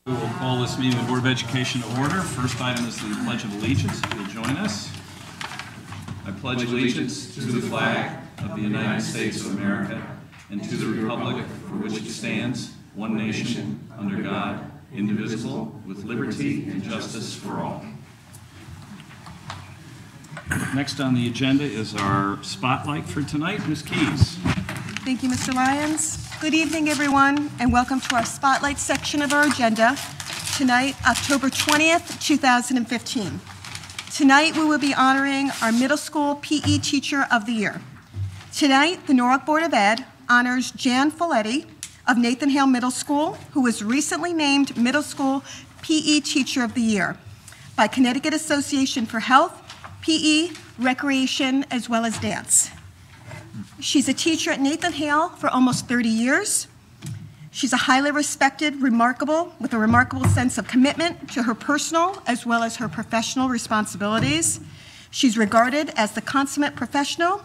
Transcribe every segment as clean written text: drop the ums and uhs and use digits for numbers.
We'll call this meeting of the Board of Education to order. First item is the Pledge of Allegiance. If you'll join us. I pledge allegiance to the flag of the United States of America and to the republic for which it stands, one nation, under God, indivisible, with liberty and justice for all. Next on the agenda is our spotlight for tonight. Ms. Keys. Thank you, Mr. Lyons. Good evening, everyone, and welcome to our spotlight section of our agenda. Tonight, October 20th, 2015. Tonight, we will be honoring our Middle School PE Teacher of the Year. Tonight, the Norwalk Board of Ed honors Jan Folletti of Nathan Hale Middle School, who was recently named Middle School PE Teacher of the Year by Connecticut Association for Health, PE, Recreation, as well as dance. She's a teacher at Nathan Hale for almost 30 years. She's a highly respected, with a remarkable sense of commitment to her personal as well as her professional responsibilities. She's regarded as the consummate professional,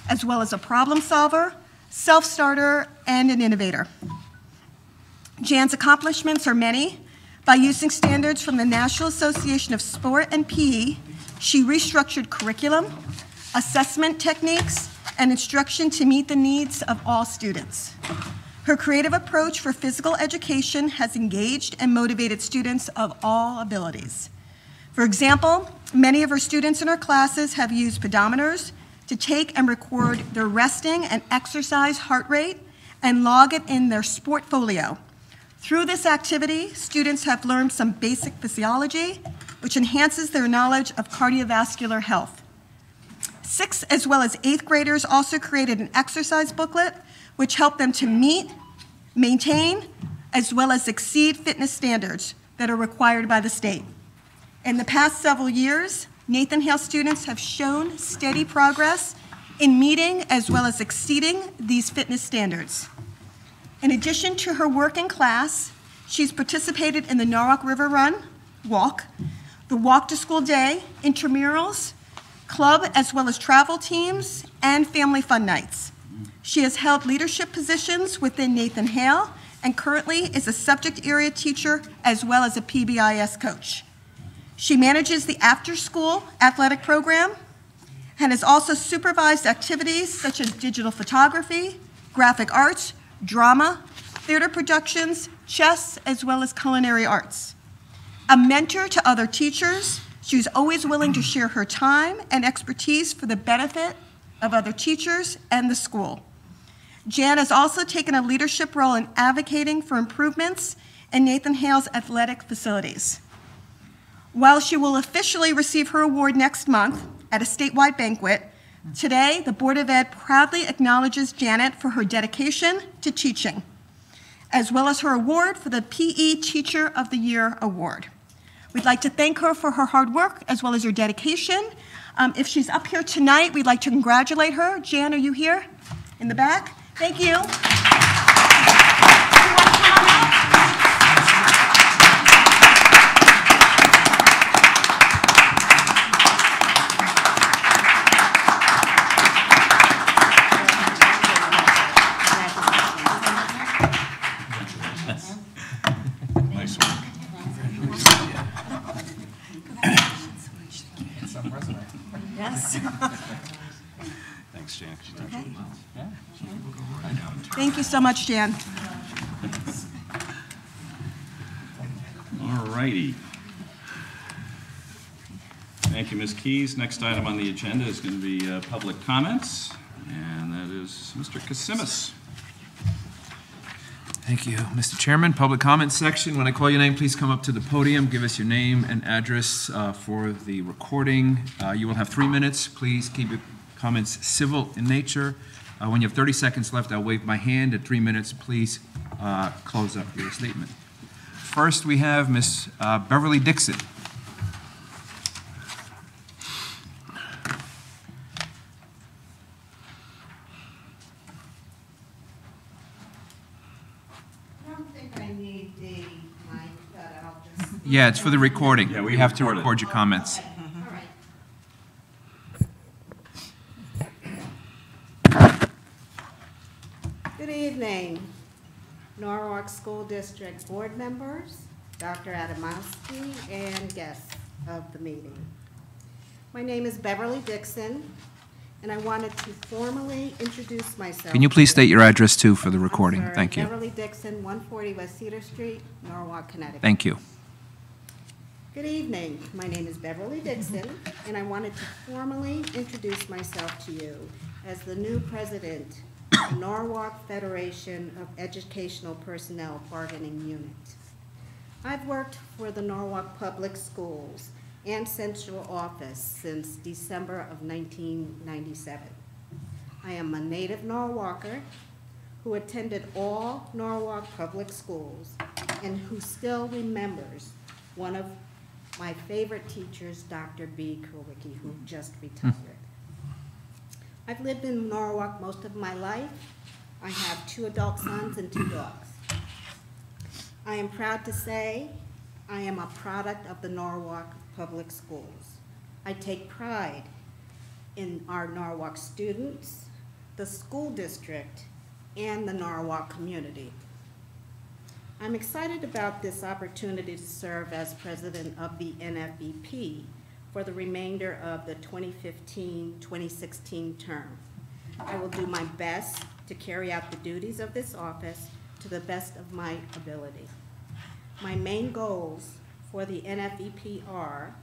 as well as a problem solver, self-starter, and an innovator. Jan's accomplishments are many. By using standards from the National Association of Sport and PE, she restructured curriculum, assessment techniques, and instruction to meet the needs of all students. Her creative approach for physical education has engaged and motivated students of all abilities. For example, many of her students in her classes have used pedometers to take and record their resting and exercise heart rate and log it in their Sportfolio. Through this activity, students have learned some basic physiology, which enhances their knowledge of cardiovascular health. 6th as well as 8th graders also created an exercise booklet which helped them to meet, maintain, as well as exceed fitness standards that are required by the state. In the past several years, Nathan Hale students have shown steady progress in meeting as well as exceeding these fitness standards. In addition to her work in class, she's participated in the Norwalk River Run, Walk, the Walk to School Day, intramurals, club as well as travel teams, and family fun nights. She has held leadership positions within Nathan Hale and currently is a subject area teacher as well as a PBIS coach. She manages the after-school athletic program and has also supervised activities such as digital photography, graphic arts, drama, theater productions, chess, as well as culinary arts. A mentor to other teachers, she's always willing to share her time and expertise for the benefit of other teachers and the school. Jan has also taken a leadership role in advocating for improvements in Nathan Hale's athletic facilities. While she will officially receive her award next month at a statewide banquet, today the Board of Ed proudly acknowledges Janet for her dedication to teaching, as well as her award for the PE Teacher of the Year award. We'd like to thank her for her hard work as well as her dedication. If she's up here tonight, we'd like to congratulate her. Jan, are you here in the back? Thank you. Nice work. Yes. Thanks, Jan. Thank you so much, Jan. All righty. Thank you, Ms. Keys. Next item on the agenda is going to be public comments, and that is Mr. Kasimis. Thank you, Mr. Chairman. Public comment section. When I call your name, please come up to the podium. Give us your name and address for the recording. You will have 3 minutes. Please keep your comments civil in nature. When you have 30 seconds left, I'll wave my hand. At 3 minutes, please close up your statement. First, we have Ms. Beverly Dixon. Yeah, it's for the recording. Yeah, we have to record your comments. Good evening, Norwalk School District board members, Dr. Adamowski, and guests of the meeting. My name is Beverly Dixon, and I wanted to formally introduce myself. Can you please state your address, too, for the recording? I'm sorry, Thank you. Beverly Dixon, 140 West Cedar Street, Norwalk, Connecticut. Thank you. Good evening. My name is Beverly Dixon, and I wanted to formally introduce myself to you as the new president of the Norwalk Federation of Educational Personnel Bargaining Unit. I've worked for the Norwalk Public Schools and Central Office since December of 1997. I am a native Norwalker who attended all Norwalk public schools and who still remembers one of my favorite teachers, Dr. B. Kowicki, who just retired. I've lived in Norwalk most of my life. I have 2 adult sons and 2 dogs. I am proud to say I am a product of the Norwalk Public Schools. I take pride in our Norwalk students, the school district, and the Norwalk community. I'm excited about this opportunity to serve as president of the NFEP for the remainder of the 2015-2016 term. I will do my best to carry out the duties of this office to the best of my ability. My main goals for the NFEP are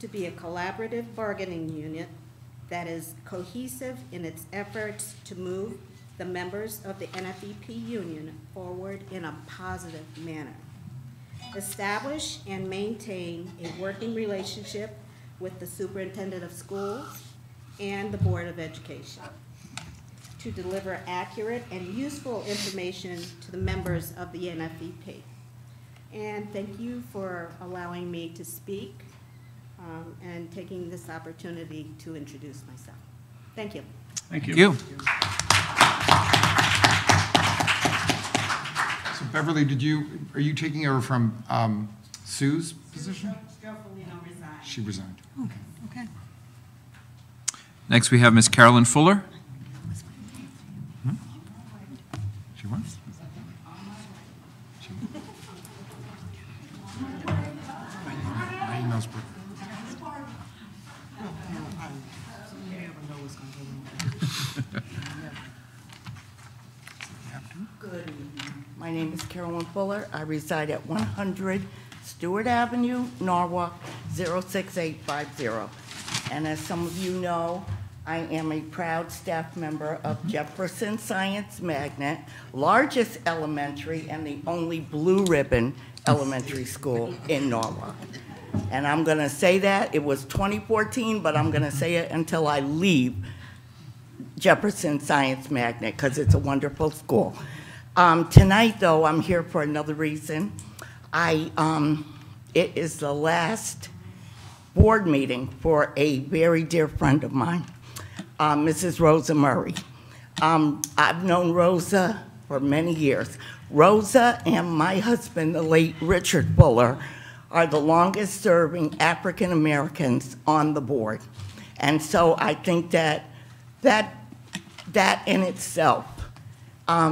to be a collaborative bargaining unit that is cohesive in its efforts to move the members of the NFEP union forward in a positive manner. Establish and maintain a working relationship with the superintendent of schools and the Board of Education. To deliver accurate and useful information to the members of the NFEP. And thank you for allowing me to speak and taking this opportunity to introduce myself. Thank you. Thank you. Thank you. So Beverly, are you taking over from Sue's position? She resigned. Okay. Next, we have Ms. Carolyn Fuller. She was? My email's broken. Good evening. My name is Carolyn Fuller. I reside at 100 Stewart Avenue, Norwalk, 06850. And as some of you know, I am a proud staff member of Jefferson Science Magnet, largest elementary and the only blue ribbon elementary school in Norwalk. And I'm going to say that. It was 2014, but I'm going to say it until I leave Jefferson Science Magnet because it's a wonderful school. Tonight, though, I'm here for another reason. It is the last board meeting for a very dear friend of mine, Mrs. Rosa Murray. I've known Rosa for many years. Rosa and my husband, the late Richard Fuller, are the longest serving African Americans on the board. And so I think that in itself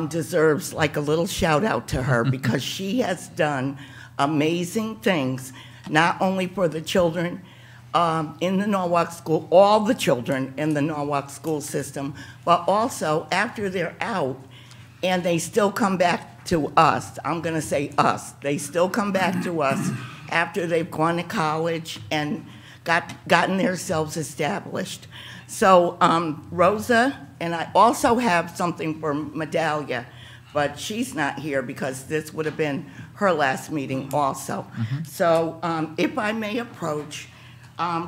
deserves like a little shout out to her because she has done amazing things, not only for the children in the Norwalk school, all the children in the Norwalk school system, but also after they're out and they still come back to us. I'm gonna say us. They still come back to us after they've gone to college and gotten themselves established. So Rosa, and I also have something for Medalia, but she's not here because this would have been her last meeting also. So if I may approach,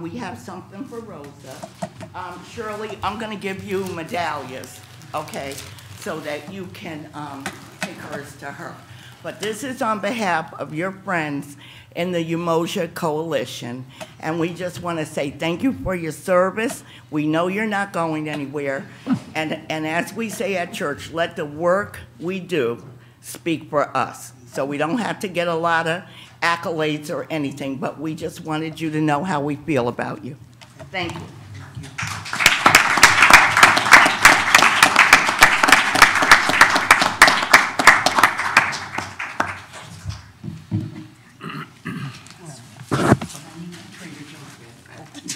we have something for Rosa. Shirley, I'm gonna give you medallions, okay, so that you can take hers to her. But this is on behalf of your friends in the Umoja Coalition, and we just want to say thank you for your service. We know you're not going anywhere, and as we say at church, let the work we do speak for us. So we don't have to get a lot of accolades or anything, but we just wanted you to know how we feel about you. Thank you.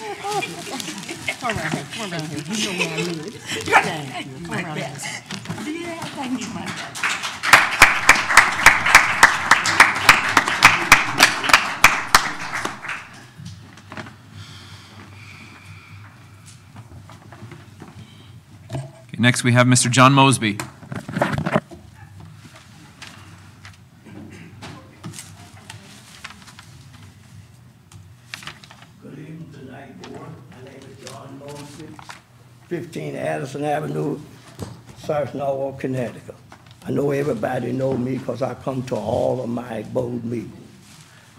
Come around here. Come around here. You know where I live. Thank you. Come around here. Yeah, thank you, my best. Okay, next, we have Mr. John Mosby. Good evening tonight, board. My name is John Mosby, 15 Addison Avenue, South Norwalk, Connecticut. I know everybody know me because I come to all of my board meetings.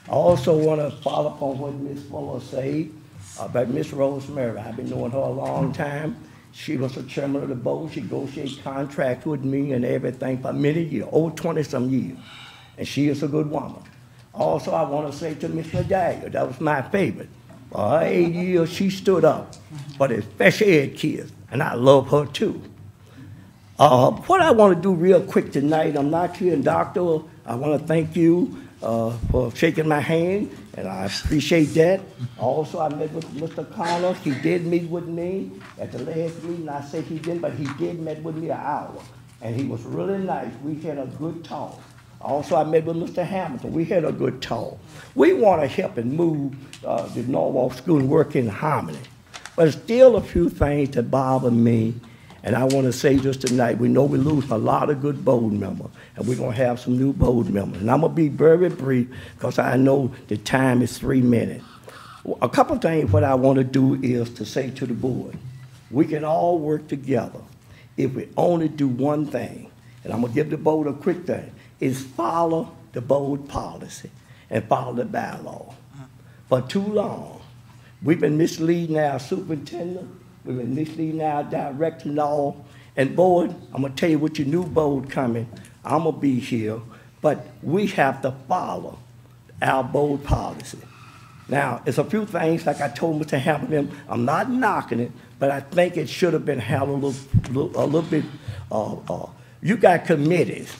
I also want to follow up on what Ms. Fuller said about Miss Rosemary. I've been knowing her a long time. She was the chairman of the board. She negotiated contracts with me and everything for many years, over 20-some years. And she is a good woman. Also, I want to say to Miss Medallia, that was my favorite. For her 8 years, she stood up for the special ed kids, and I love her too. What I want to do real quick tonight, I'm not here, doctor. I want to thank you for shaking my hand, and I appreciate that. Also, I met with Mr. Connor. He did meet with me at the last meeting. I say he didn't, but he did meet with me an hour, and he was really nice. We had a good talk. Also, I met with Mr. Hamilton. We had a good talk. We want to help and move the Norwalk School and work in harmony. But there's still a few things that bother me, and I want to say this tonight. We know we're losing a lot of good board members, and we're going to have some new board members. And I'm going to be very brief because I know the time is 3 minutes. A couple of things what I want to do is to say to the board, we can all work together if we only do one thing. And I'm going to give the board a quick thing. Is follow the board policy and follow the bylaw. For too long, we've been misleading our superintendent, we've been misleading our director and all. And board, I'm gonna tell you what your new board coming, I'm gonna be here, but we have to follow our board policy. Now, it's a few things, like I told Mr. Hamilton, I'm not knocking it, but I think it should have been handled a little bit, you got committees.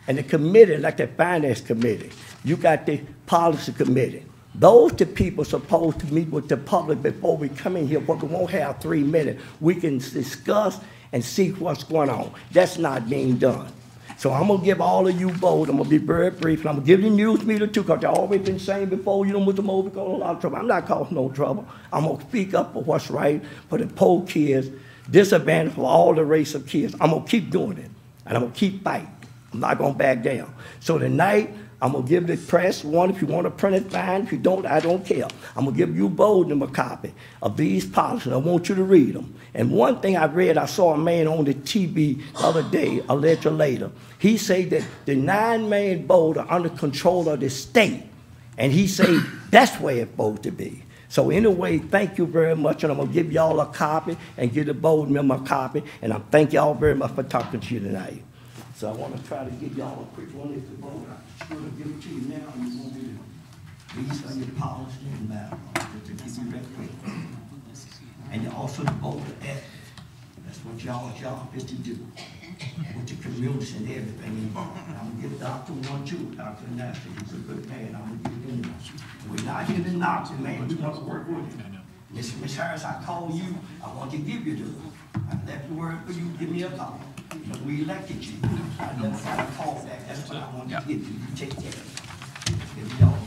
And the committee, like the finance committee, you got the policy committee. Those the people supposed to meet with the public before we come in here, but we won't have 3 minutes. We can discuss and see what's going on. That's not being done. So I'm gonna give all of you bold, I'm gonna be very brief, and I'm gonna give you news media too, because they've always been saying before, you know, Mr. Mobley caused a lot of trouble. I'm not causing no trouble. I'm gonna speak up for what's right for the poor kids, disadvantage for all the race of kids. I'm gonna keep doing it, and I'm gonna keep fighting. I'm not gonna back down. So tonight, I'm gonna give the press one. If you want to print it, fine. If you don't, I don't care. I'm gonna give you both them a copy of these policies. I want you to read them. And one thing I read, I saw a man on the TV the other day, a legislator. He said that the 9-man board are under control of the state. And he said that's where it's supposed to be. So anyway, thank you very much, and I'm gonna give y'all a copy and give the board member a copy. And I thank y'all very much for talking to you tonight. So I want to try to give y'all a quick one. If the board, I'm sure to give it to you now. You want me to, these are your policy and bylaws, just to keep you that quick. And also the board of ethics. That's what y'all fit to do. With the community and everything involved. And I'm gonna give Dr. one too, Dr. Nasty. He's a good man. I'm gonna give him one. We're not here to knock you, man. We want to work with you. Miss Harris, I call you. I want to give you this. I left the word for you. Give me a call. We elected you. I never got a call back. That's what I want to give you. You take care of it. Give me all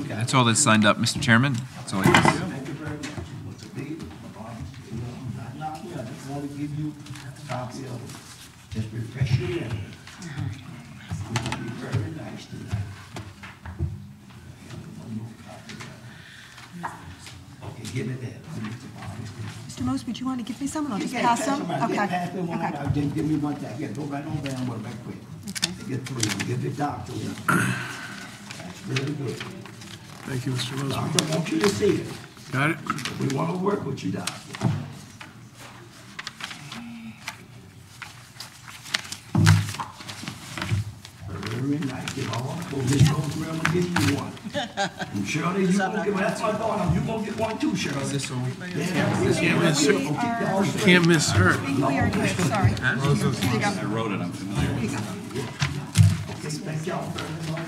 that. That's all that's signed up, Mr. Chairman. That's all it is. Thank you very much. What's a big, I'm not here. I just want to give you a copy of it. Just refresh your memory. We're going to be very nice tonight. One more copy of that. Okay, give it that. Mr. Mosby, do you want to give me some, and I'll just pass them? Okay. Pass them on. Just give me one thing. Yeah, go right on down with it right quick. Okay. Get 3. Give the doctor one. That's really good. Thank you, Mr. Mosby. Doctor, I want you to see it. Got it? We want to work with you, doctor. Very nice. Give all the Miss Rosemary, I'm gonna give you one. And Shirley, you gonna get one. That's my daughter. You gonna get one too, Shirley. This one. Can't miss her. We already did, sorry. I wrote it, I'm familiar with it. Okay, thank y'all very much.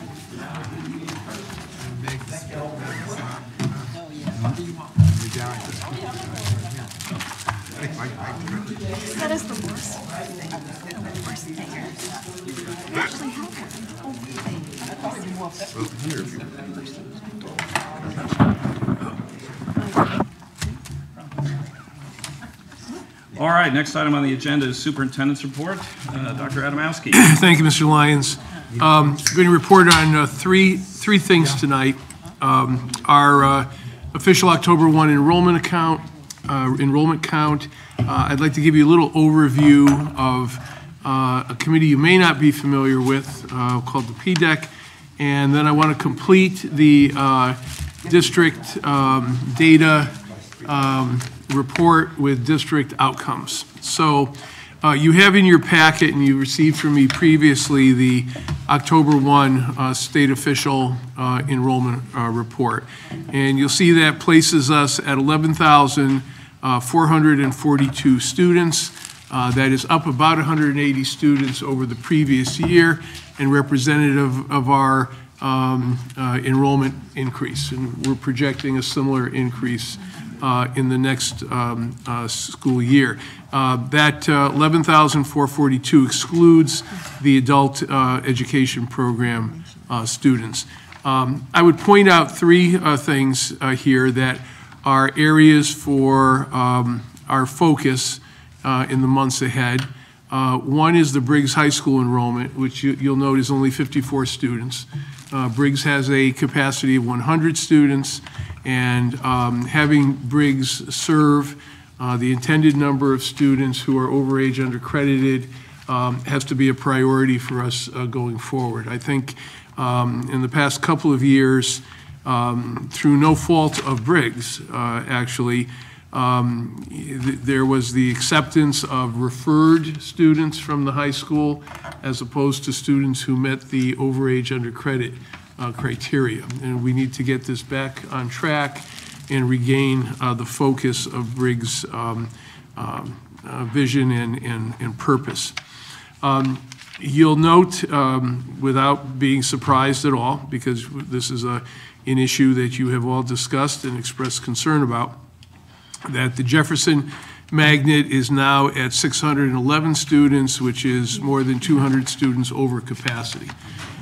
Thank y'all very much. That is the worst thing. The worst thing. I actually have All right, next item on the agenda is Superintendent's Report. Dr. Adamowski. Thank you, Mr. Lyons. I'm going to report on three things tonight. Our official October 1 enrollment count. I'd like to give you a little overview of a committee you may not be familiar with called the PDEC, and then I want to complete the district data report with district outcomes. So you have in your packet, and you received from me previously, the October 1 state official enrollment report. And you'll see that places us at 11,442 students. That is up about 180 students over the previous year and representative of our enrollment increase. And we're projecting a similar increase in the next school year. That 11,442 excludes the adult education program students. I would point out three things here that are areas for our focus in the months ahead. One is the Briggs High School enrollment, which you'll note is only 54 students. Briggs has a capacity of 100 students, and having Briggs serve the intended number of students who are overage undercredited has to be a priority for us going forward. I think in the past couple of years, through no fault of Briggs, actually, there was the acceptance of referred students from the high school as opposed to students who met the overage undercredit criteria. And we need to get this back on track and regain the focus of Briggs' vision and purpose. You'll note, without being surprised at all, because this is an issue that you have all discussed and expressed concern about, that the Jefferson Magnet is now at 611 students, which is more than 200 students over capacity.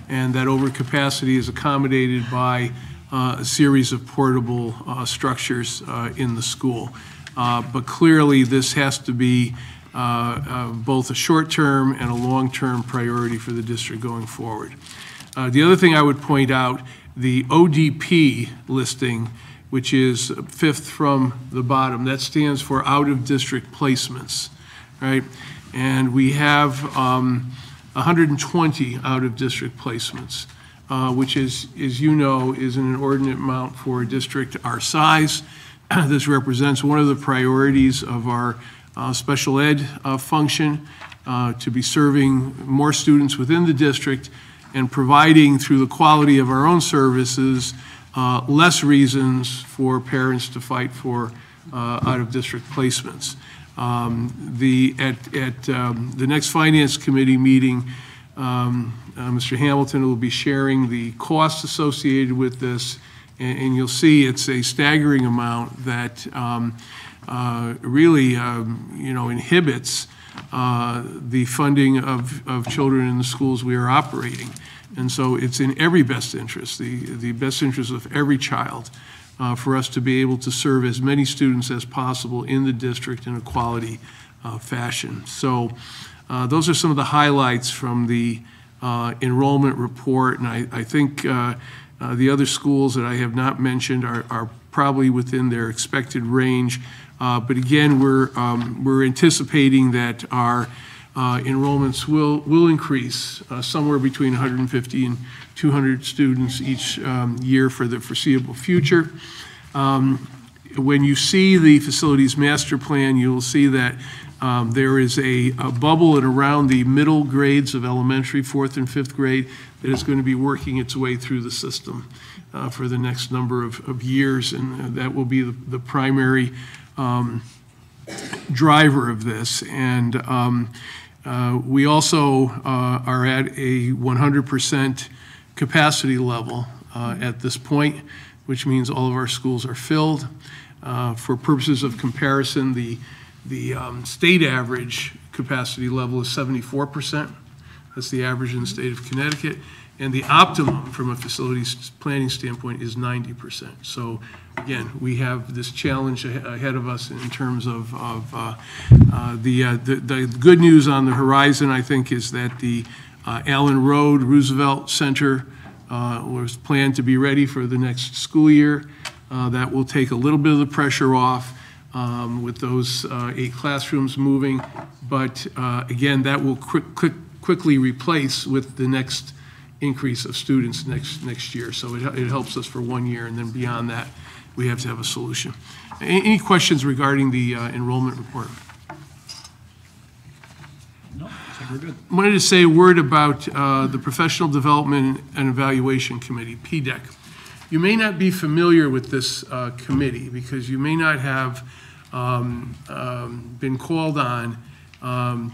And that overcapacity is accommodated by a series of portable structures in the school. But clearly, this has to be both a short-term and a long-term priority for the district going forward. The other thing I would point out, the ODP listing, which is fifth from the bottom, that stands for out-of-district placements, right? And we have 120 out-of-district placements, which is, as you know, is an inordinate amount for a district our size. This represents one of the priorities of our special ed function, to be serving more students within the district and providing, through the quality of our own services, less reasons for parents to fight for out-of-district placements. At the next Finance Committee meeting, Mr. Hamilton will be sharing the costs associated with this, and you'll see it's a staggering amount that really inhibits the funding of children in the schools we are operating. And so it's in every best interest, the best interest of every child, for us to be able to serve as many students as possible in the district in a quality fashion. So those are some of the highlights from the enrollment report, and I think the other schools that I have not mentioned are probably within their expected range. But again, we're anticipating that our enrollments will increase somewhere between 150 and 200 students each year for the foreseeable future. When you see the facilities master plan, you'll see that there is a bubble at around the middle grades of elementary, 4th and 5th grade, that is going to be working its way through the system for the next number of years, and that will be the primary driver of this. And we also are at a 100% capacity level at this point, which means all of our schools are filled. For purposes of comparison, the state average capacity level is 74%. That's the average in the state of Connecticut. And the optimum from a facilities planning standpoint is 90%. So again, we have this challenge ahead of us in terms of the good news on the horizon, I think, is that the Allen Road Roosevelt Center was planned to be ready for the next school year. That will take a little bit of the pressure off with those 8 classrooms moving. But again, that will quickly replace with the next increase of students next year. So it helps us for 1 year, and then beyond that, we have to have a solution. Any questions regarding the enrollment report? No, I think we're good. I wanted to say a word about the Professional Development and Evaluation Committee, PDEC. You may not be familiar with this committee because you may not have been called on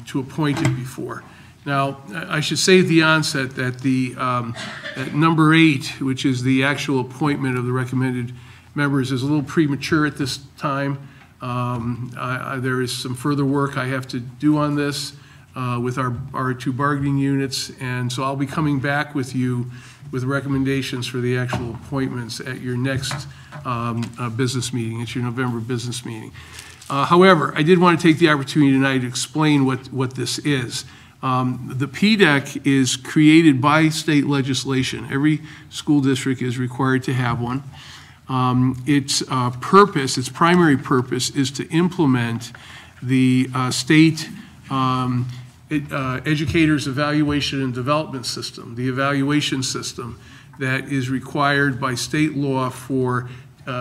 to appoint it before. Now, I should say at the onset that that number 8, which is the actual appointment of the recommended members, is a little premature at this time. There is some further work I have to do on this with our 2 bargaining units, and so I'll be coming back with you with recommendations for the actual appointments at your next business meeting, at your November business meeting. However, I did want to take the opportunity tonight to explain what this is. The PDEC is created by state legislation. Every school district is required to have one. Its purpose, its primary purpose, is to implement the state educators evaluation and development system, the evaluation system that is required by state law for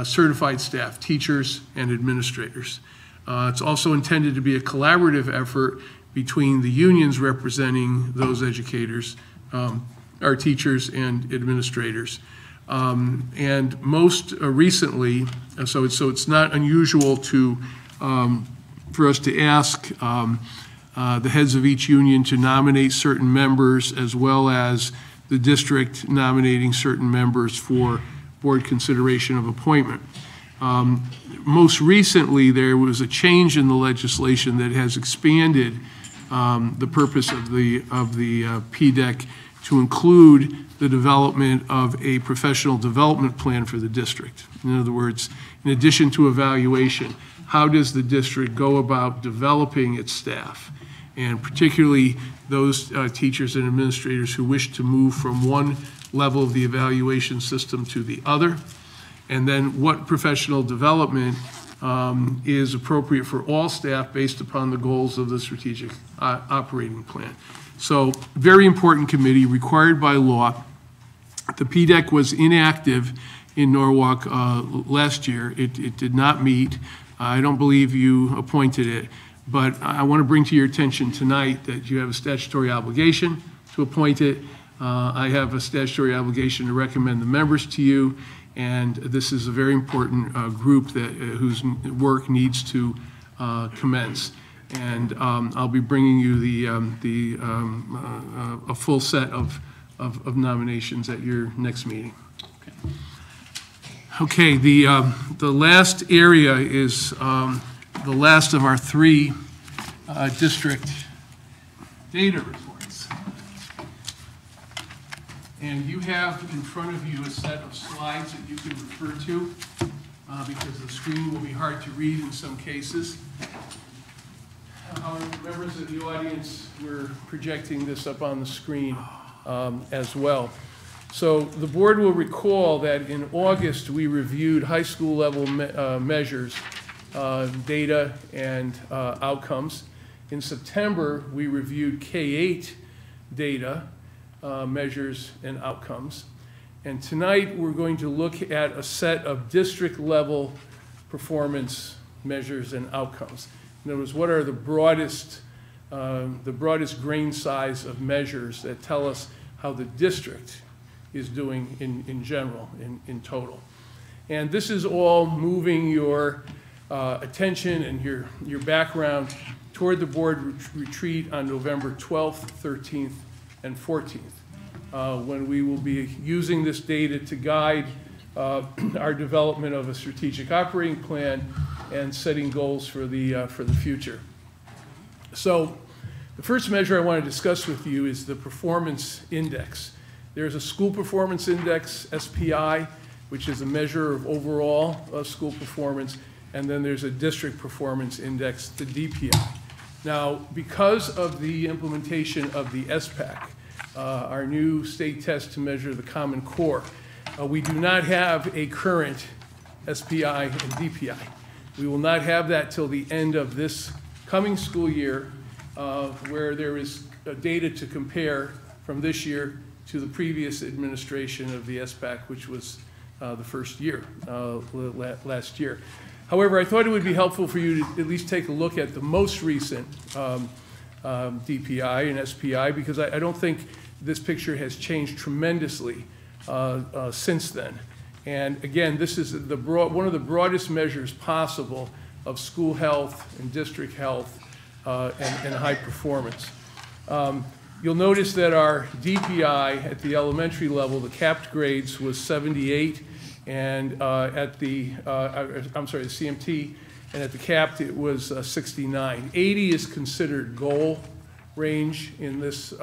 certified staff, teachers and administrators. It's also intended to be a collaborative effort between the unions representing those educators, our teachers and administrators. And most recently, so it's not unusual for us to ask the heads of each union to nominate certain members, as well as the district nominating certain members for board consideration of appointment. Most recently, there was a change in the legislation that has expanded the purpose of the PDEC to include the development of a professional development plan for the district. In other words, in addition to evaluation, how does the district go about developing its staff? And particularly those teachers and administrators who wish to move from one level of the evaluation system to the other, and then what professional development is appropriate for all staff based upon the goals of the strategic operating plan. So, very important committee, required by law. The PDEC was inactive in Norwalk last year. It did not meet. I don't believe you appointed it, but I want to bring to your attention tonight that you have a statutory obligation to appoint it. I have a statutory obligation to recommend the members to you, and this is a very important group that whose work needs to commence. And I'll be bringing you a full set of nominations at your next meeting. Okay, the last area is the last of our 3 district data reports. And you have in front of you a set of slides that you can refer to because the screen will be hard to read in some cases. Our members of the audience, we're projecting this up on the screen as well. So the board will recall that in August we reviewed high school level measures, data and outcomes. In September we reviewed K-8 data, measures and outcomes. And tonight we're going to look at a set of district level performance measures and outcomes. In other words, what are the broadest grain size of measures that tell us how the district is doing in general, in total. And this is all moving your attention and your background toward the board retreat on November 12th, 13th, and 14th, when we will be using this data to guide our development of a strategic operating plan and setting goals for the future. So the first measure I want to discuss with you is the performance index. There's a school performance index, SPI, which is a measure of overall school performance, and then there's a district performance index, the DPI. Now, because of the implementation of the SPAC, our new state test to measure the Common Core, we do not have a current SPI and DPI. We will not have that till the end of this coming school year, where there is data to compare from this year to the previous administration of the SPAC, which was the first year, last year. However, I thought it would be helpful for you to at least take a look at the most recent DPI and SPI, because I don't think this picture has changed tremendously since then. And again, this is one of the broadest measures possible of school health and district health and high performance. You'll notice that our DPI at the elementary level, the capped grades, was 78, and at the, the CMT, and at the capped it was 69. 80 is considered goal range in this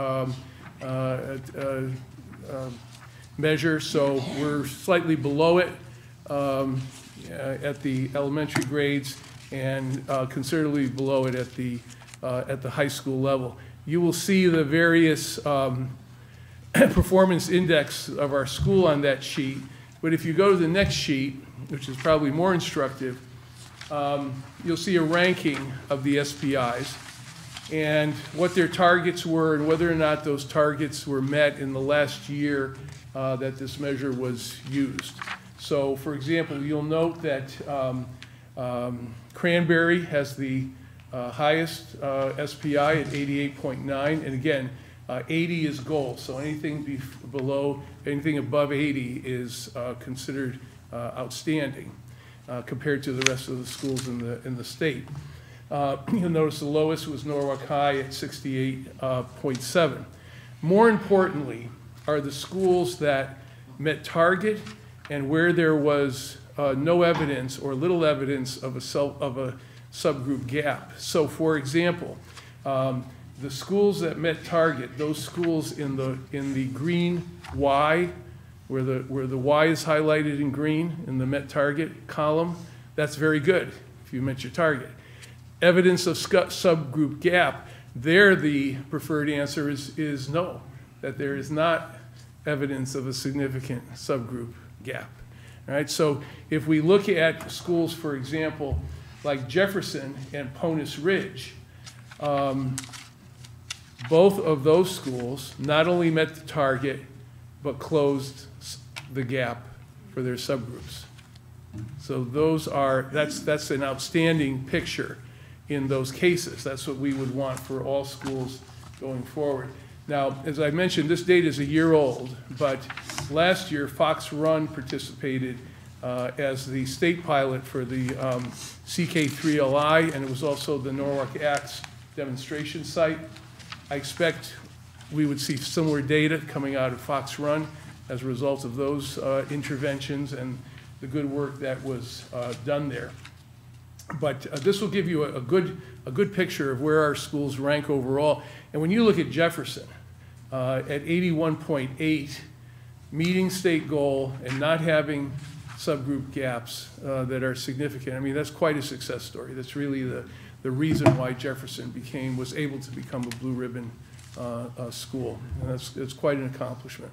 measure, so we're slightly below it at the elementary grades, and considerably below it at the high school level. You will see the various performance index of our school on that sheet, but if you go to the next sheet, which is probably more instructive, you'll see a ranking of the SPIs and what their targets were and whether or not those targets were met in the last year that this measure was used. So, for example, you'll note that Cranberry has the highest SPI at 88.9, and again, 80 is goal, so anything anything above 80 is considered outstanding compared to the rest of the schools in the state. You'll notice the lowest was Norwalk High at 68.7. More importantly are the schools that met target and where there was no evidence or little evidence of a subgroup gap. So, for example, the schools that met target, those schools in the green Y, where the Y is highlighted in green in the met target column, that's very good if you met your target. Evidence of subgroup gap, there the preferred answer is no, that there is not evidence of a significant subgroup gap. All right, so if we look at schools, for example, like Jefferson and Ponus Ridge, both of those schools not only met the target, but closed the gap for their subgroups. So that's an outstanding picture in those cases. That's what we would want for all schools going forward. Now, as I mentioned, this data is a year old, but last year Fox Run participated as the state pilot for the CK3LI, and it was also the Norwalk Acts demonstration site. I expect we would see similar data coming out of Fox Run as a result of those interventions and the good work that was done there. But this will give you a good picture of where our schools rank overall. And when you look at Jefferson, at 81.8, meeting state goal and not having subgroup gaps that are significant, I mean, that's quite a success story. That's really the reason why Jefferson was able to become a blue ribbon school. And it's quite an accomplishment.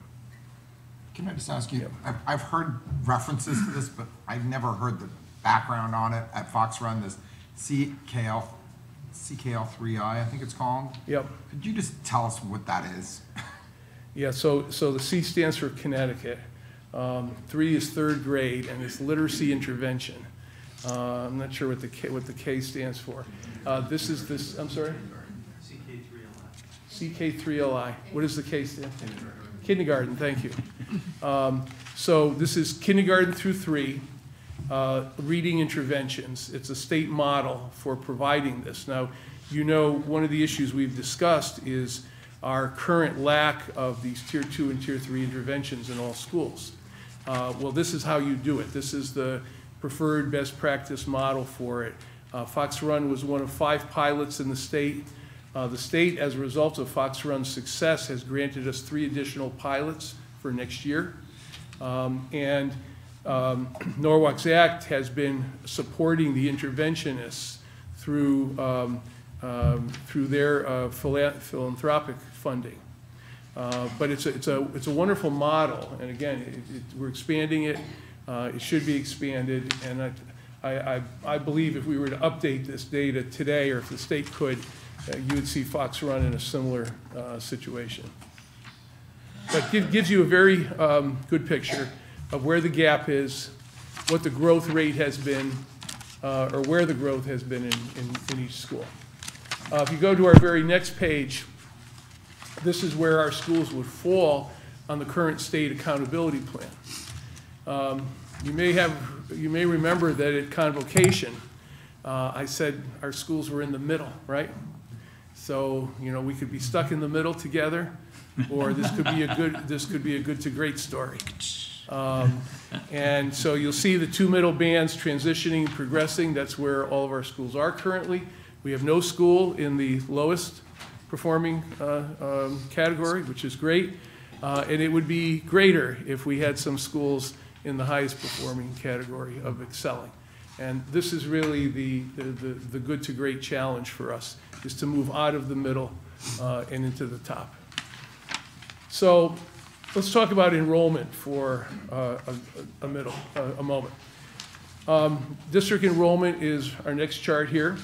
Can I just ask you, I've heard references to this, but I've never heard the background on it at Fox Run, this CKL3I, I think it's called. Yep. Could you just tell us what that is? Yeah, so the C stands for Connecticut. 3 is third grade, and it's literacy intervention. I'm not sure what the K stands for. I'm sorry? CK3LI. What does the K stand for? Kindergarten, thank you. So this is kindergarten through 3. Reading interventions. It's a state model for providing this. Now, you know, one of the issues we've discussed is our current lack of these Tier 2 and Tier 3 interventions in all schools. Well, this is how you do it. This is the preferred best practice model for it. Fox Run was one of 5 pilots in the state. The state, as a result of Fox Run's success, has granted us 3 additional pilots for next year. Norwalk's Act has been supporting the interventionists through their philanthropic funding. But it's a wonderful model, and again, we're expanding it. It should be expanded, and I believe if we were to update this data today, or if the state could, you would see Fox Run in a similar situation. But it gives you a very good picture of where the gap is, what the growth rate has been, or where the growth has been in each school. If you go to our very next page, this is where our schools would fall on the current state accountability plan. You may remember that at convocation, I said our schools were in the middle, right? So, you know, we could be stuck in the middle together, or this could be a good to great story. And so you'll see the 2 middle bands transitioning, progressing. That's where all of our schools are currently. We have no school in the lowest performing category, which is great. And it would be greater if we had some schools in the highest performing category of excelling. And this is really the good to great challenge for us, is to move out of the middle and into the top. So let's talk about enrollment for a moment. District enrollment is our next chart here.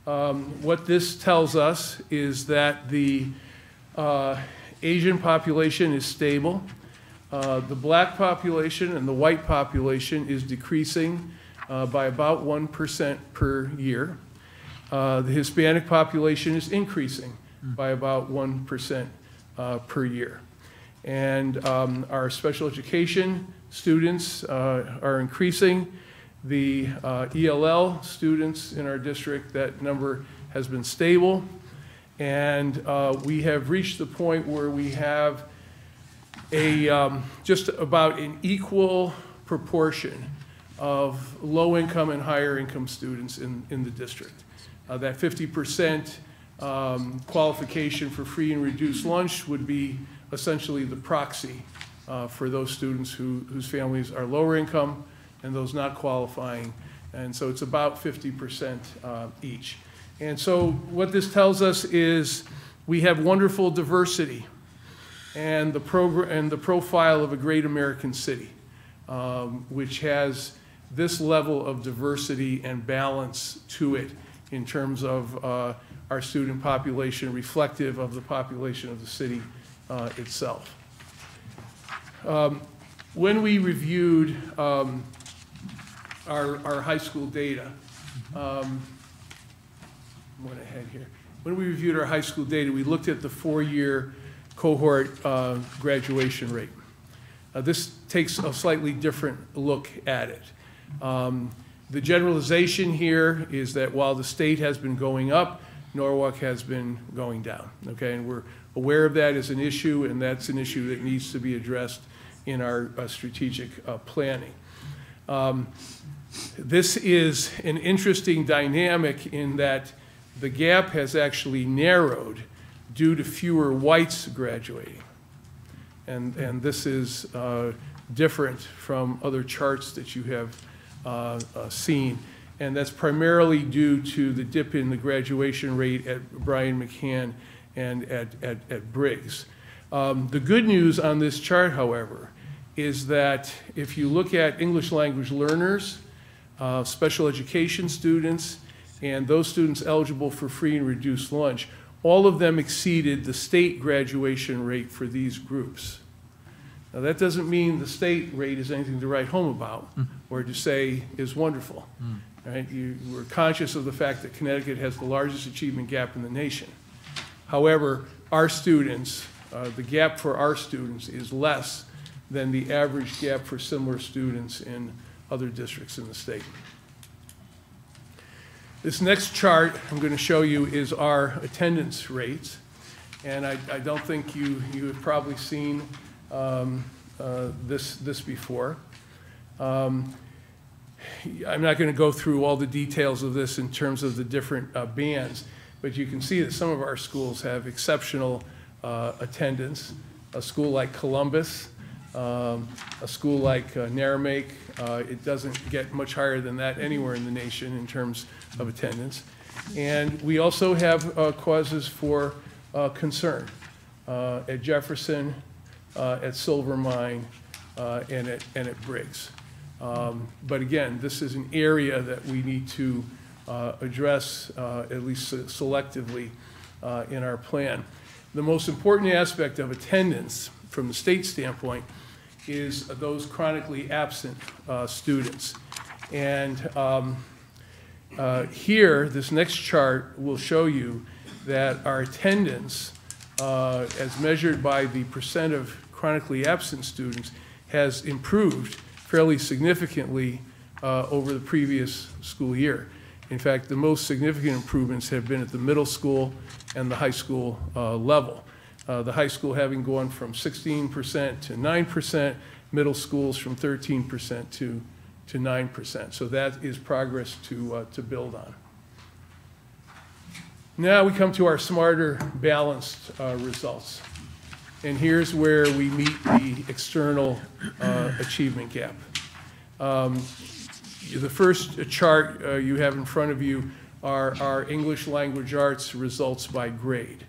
What this tells us is that the Asian population is stable. The black population and the white population is decreasing by about 1% per year. The Hispanic population is increasing by about 1% per year. And our special education students are increasing. The ELL students in our district, that number has been stable. And we have reached the point where we have just about an equal proportion of low-income and higher-income students in the district. That 50% qualification for free and reduced lunch would be essentially the proxy for those students whose families are lower income and those not qualifying. And so it's about 50% each. And so what this tells us is we have wonderful diversity and the profile of a great American city, which has this level of diversity and balance to it in terms of our student population, reflective of the population of the city itself. When we reviewed our high school data, went ahead here. When we reviewed our high school data, we looked at the 4-year cohort graduation rate. This takes a slightly different look at it. The generalization here is that while the state has been going up, Norwalk has been going down, okay? And we're aware of that as an issue, and that's an issue that needs to be addressed in our strategic planning. This is an interesting dynamic in that the gap has actually narrowed due to fewer whites graduating. And this is different from other charts that you have seen. And that's primarily due to the dip in the graduation rate at Brian McCann and at Briggs. The good news on this chart, however, is that if you look at English language learners, special education students, and those students eligible for free and reduced lunch, all of them exceeded the state graduation rate for these groups. Now, that doesn't mean the state rate is anything to write home about or to say is wonderful. Right? We're conscious of the fact that Connecticut has the largest achievement gap in the nation. However, our students, the gap for our students is less than the average gap for similar students in other districts in the state. This next chart I'm going to show you is our attendance rates. And I don't think you have probably seen this before. I'm not going to go through all the details of this in terms of the different bands, but you can see that some of our schools have exceptional attendance. A school like Columbus, a school like Naramake, it doesn't get much higher than that anywhere in the nation in terms of attendance. And we also have causes for concern at Jefferson, at Silver Mine, and at Briggs. But again, this is an area that we need to address, at least selectively, in our plan. The most important aspect of attendance from the state standpoint is those chronically absent students. And here, this next chart will show you that our attendance, as measured by the percent of chronically absent students, has improved fairly significantly over the previous school year. In fact, the most significant improvements have been at the middle school and the high school level. The high school having gone from 16% to 9%, middle schools from 13% to 9%. So that is progress to build on. Now we come to our smarter, balanced results. And here's where we meet the external achievement gap. The first chart you have in front of you are our English language arts results by grade.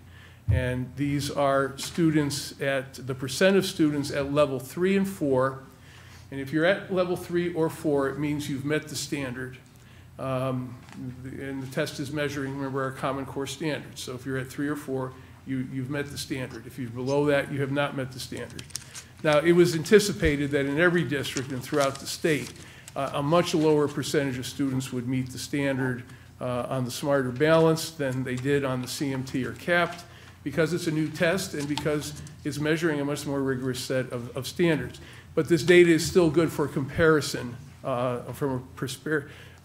And these are students at, the percent of students at level 3 and 4. And if you're at level 3 or 4, it means you've met the standard. And the test is measuring, remember, our Common Core standards. So if you're at 3 or 4, you've met the standard. If you're below that, you have not met the standard. Now, it was anticipated that in every district and throughout the state, a much lower percentage of students would meet the standard on the Smarter Balance than they did on the CMT or CAPT, because it's a new test and because it's measuring a much more rigorous set of standards. But this data is still good for comparison, from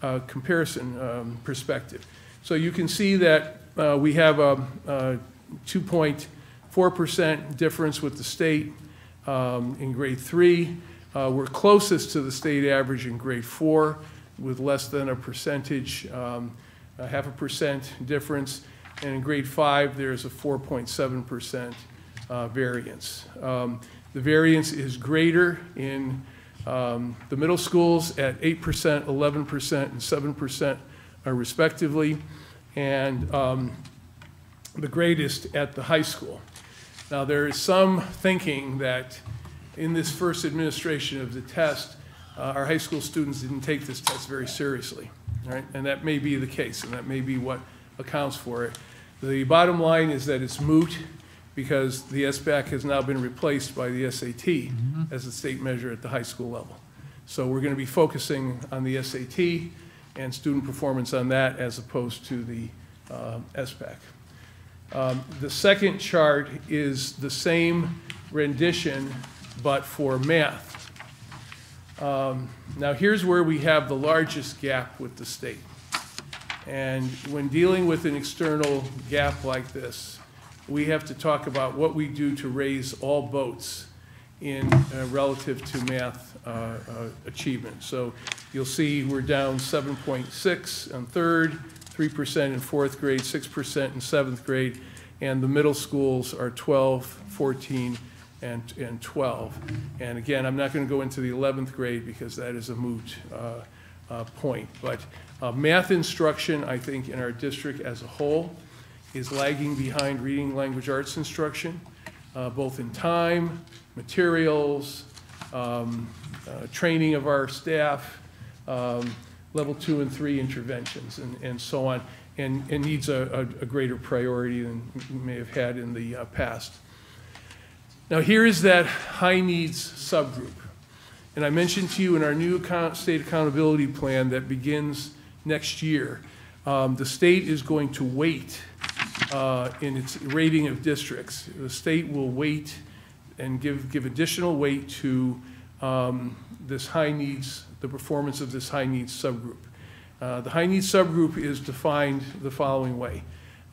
a comparison perspective. So you can see that we have a 2.4% difference with the state in grade 3. We're closest to the state average in grade 4 with less than a percentage, 0.5% difference. And in grade 5, there's a 4.7% variance. The variance is greater in the middle schools at 8%, 11%, and 7% respectively, and the greatest at the high school. Now, there is some thinking that in this first administration of the test, our high school students didn't take this test very seriously, right? And that may be the case, and that may be what accounts for it. The bottom line is that it's moot because the SBAC has now been replaced by the SAT as the state measure at the high school level. So we're going to be focusing on the SAT and student performance on that as opposed to the SBAC. The second chart is the same rendition, but for math. Now here's where we have the largest gap with the state. And when dealing with an external gap like this, we have to talk about what we do to raise all boats in relative to math achievement. So you'll see we're down 7.6 on third, 3% in fourth grade, 6% in seventh grade, and the middle schools are 12, 14, and 12. And again, I'm not going to go into the 11th grade because that is a moot point. But math instruction, I think, in our district as a whole is lagging behind reading language arts instruction, both in time, materials, training of our staff, level 2 and 3 interventions, and so on, and needs a greater priority than we may have had in the past. Now here is that high needs subgroup. And I mentioned to you in our new state accountability plan that begins next year, the state is going to weight in its rating of districts. The state will weight and give additional weight to this high needs, the performance of this high needs subgroup. The high needs subgroup is defined the following way.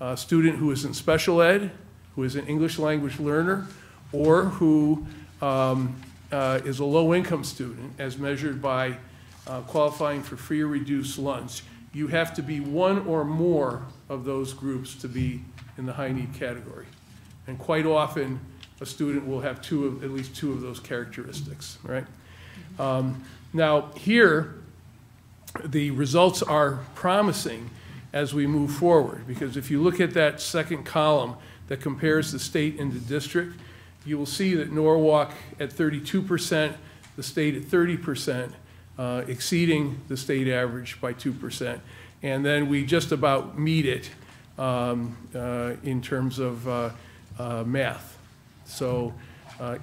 A student who is in special ed, who is an English language learner, or who is a low income student as measured by qualifying for free or reduced lunch, you have to be one or more of those groups to be in the high need category. And quite often, a student will have at least two of those characteristics, right? Now here, the results are promising as we move forward, because if you look at that second column that compares the state and the district, you will see that Norwalk at 32%, the state at 30%, exceeding the state average by 2%. And then we just about meet it in terms of math. So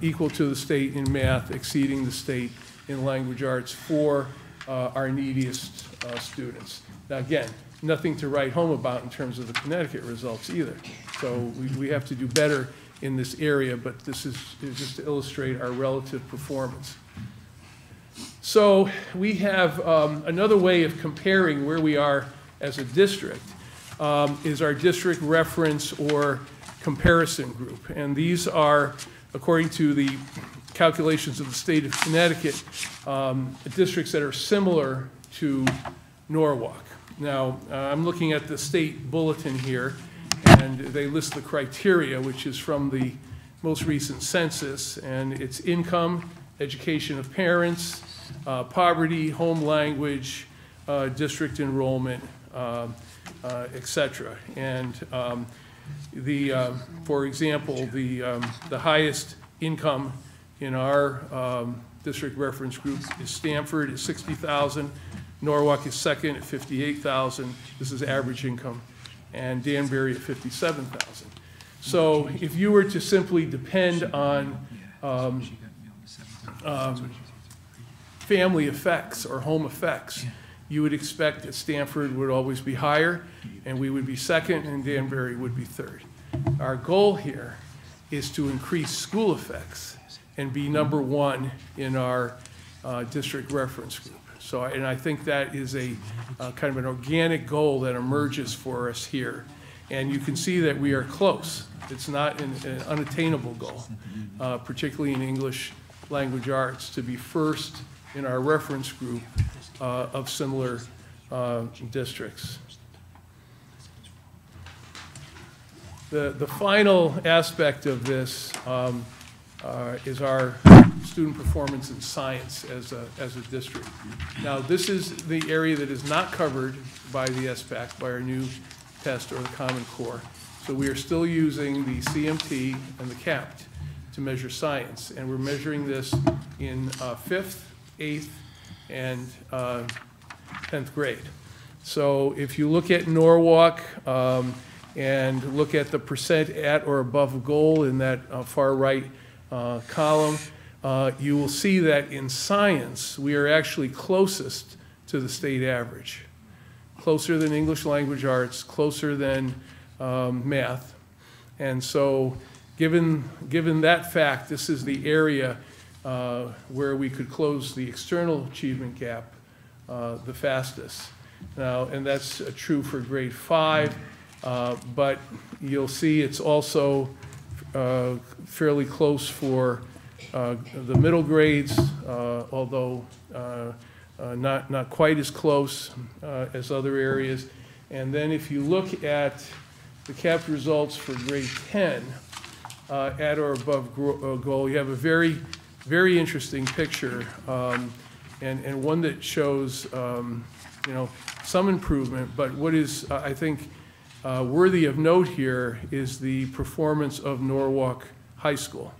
equal to the state in math, exceeding the state in language arts for our neediest students. Now again, nothing to write home about in terms of the Connecticut results either. So we have to do better in this area, but this is just to illustrate our relative performance. So we have another way of comparing where we are as a district is our district reference or comparison group. And these are, according to the calculations of the state of Connecticut, districts that are similar to Norwalk. Now, I'm looking at the state bulletin here, and they list the criteria, which is from the most recent census, and it's income, education of parents, poverty, home language, district enrollment, et cetera. And for example, the highest income in our district reference group is Stamford at 60,000. Norwalk is second at 58,000. This is average income. And Danbury at 57,000. So if you were to simply depend on family effects or home effects, you would expect that Stamford would always be higher, and we would be second, and Danbury would be third. Our goal here is to increase school effects and be number one in our district reference group. So, and I think that is a kind of an organic goal that emerges for us here. And you can see that we are close. It's not an unattainable goal, particularly in English language arts, to be first in our reference group of similar districts. The final aspect of this is our student performance in science as a district. Now, this is the area that is not covered by the SBAC, by our new test or the Common Core. So we are still using the CMT and the CAPT to measure science, and we're measuring this in 5th, 8th, and 10th grade. So if you look at Norwalk and look at the percent at or above goal in that far right column, you will see that in science, we are actually closest to the state average. Closer than English language arts, closer than math. And so given that fact, this is the area where we could close the external achievement gap the fastest. Now, and that's true for grade 5, but you'll see it's also fairly close for the middle grades, although not quite as close as other areas. And then if you look at the CAPT results for grade 10, at or above goal, you have a very, very interesting picture, and one that shows some improvement. But what is, I think, worthy of note here is the performance of Norwalk High School.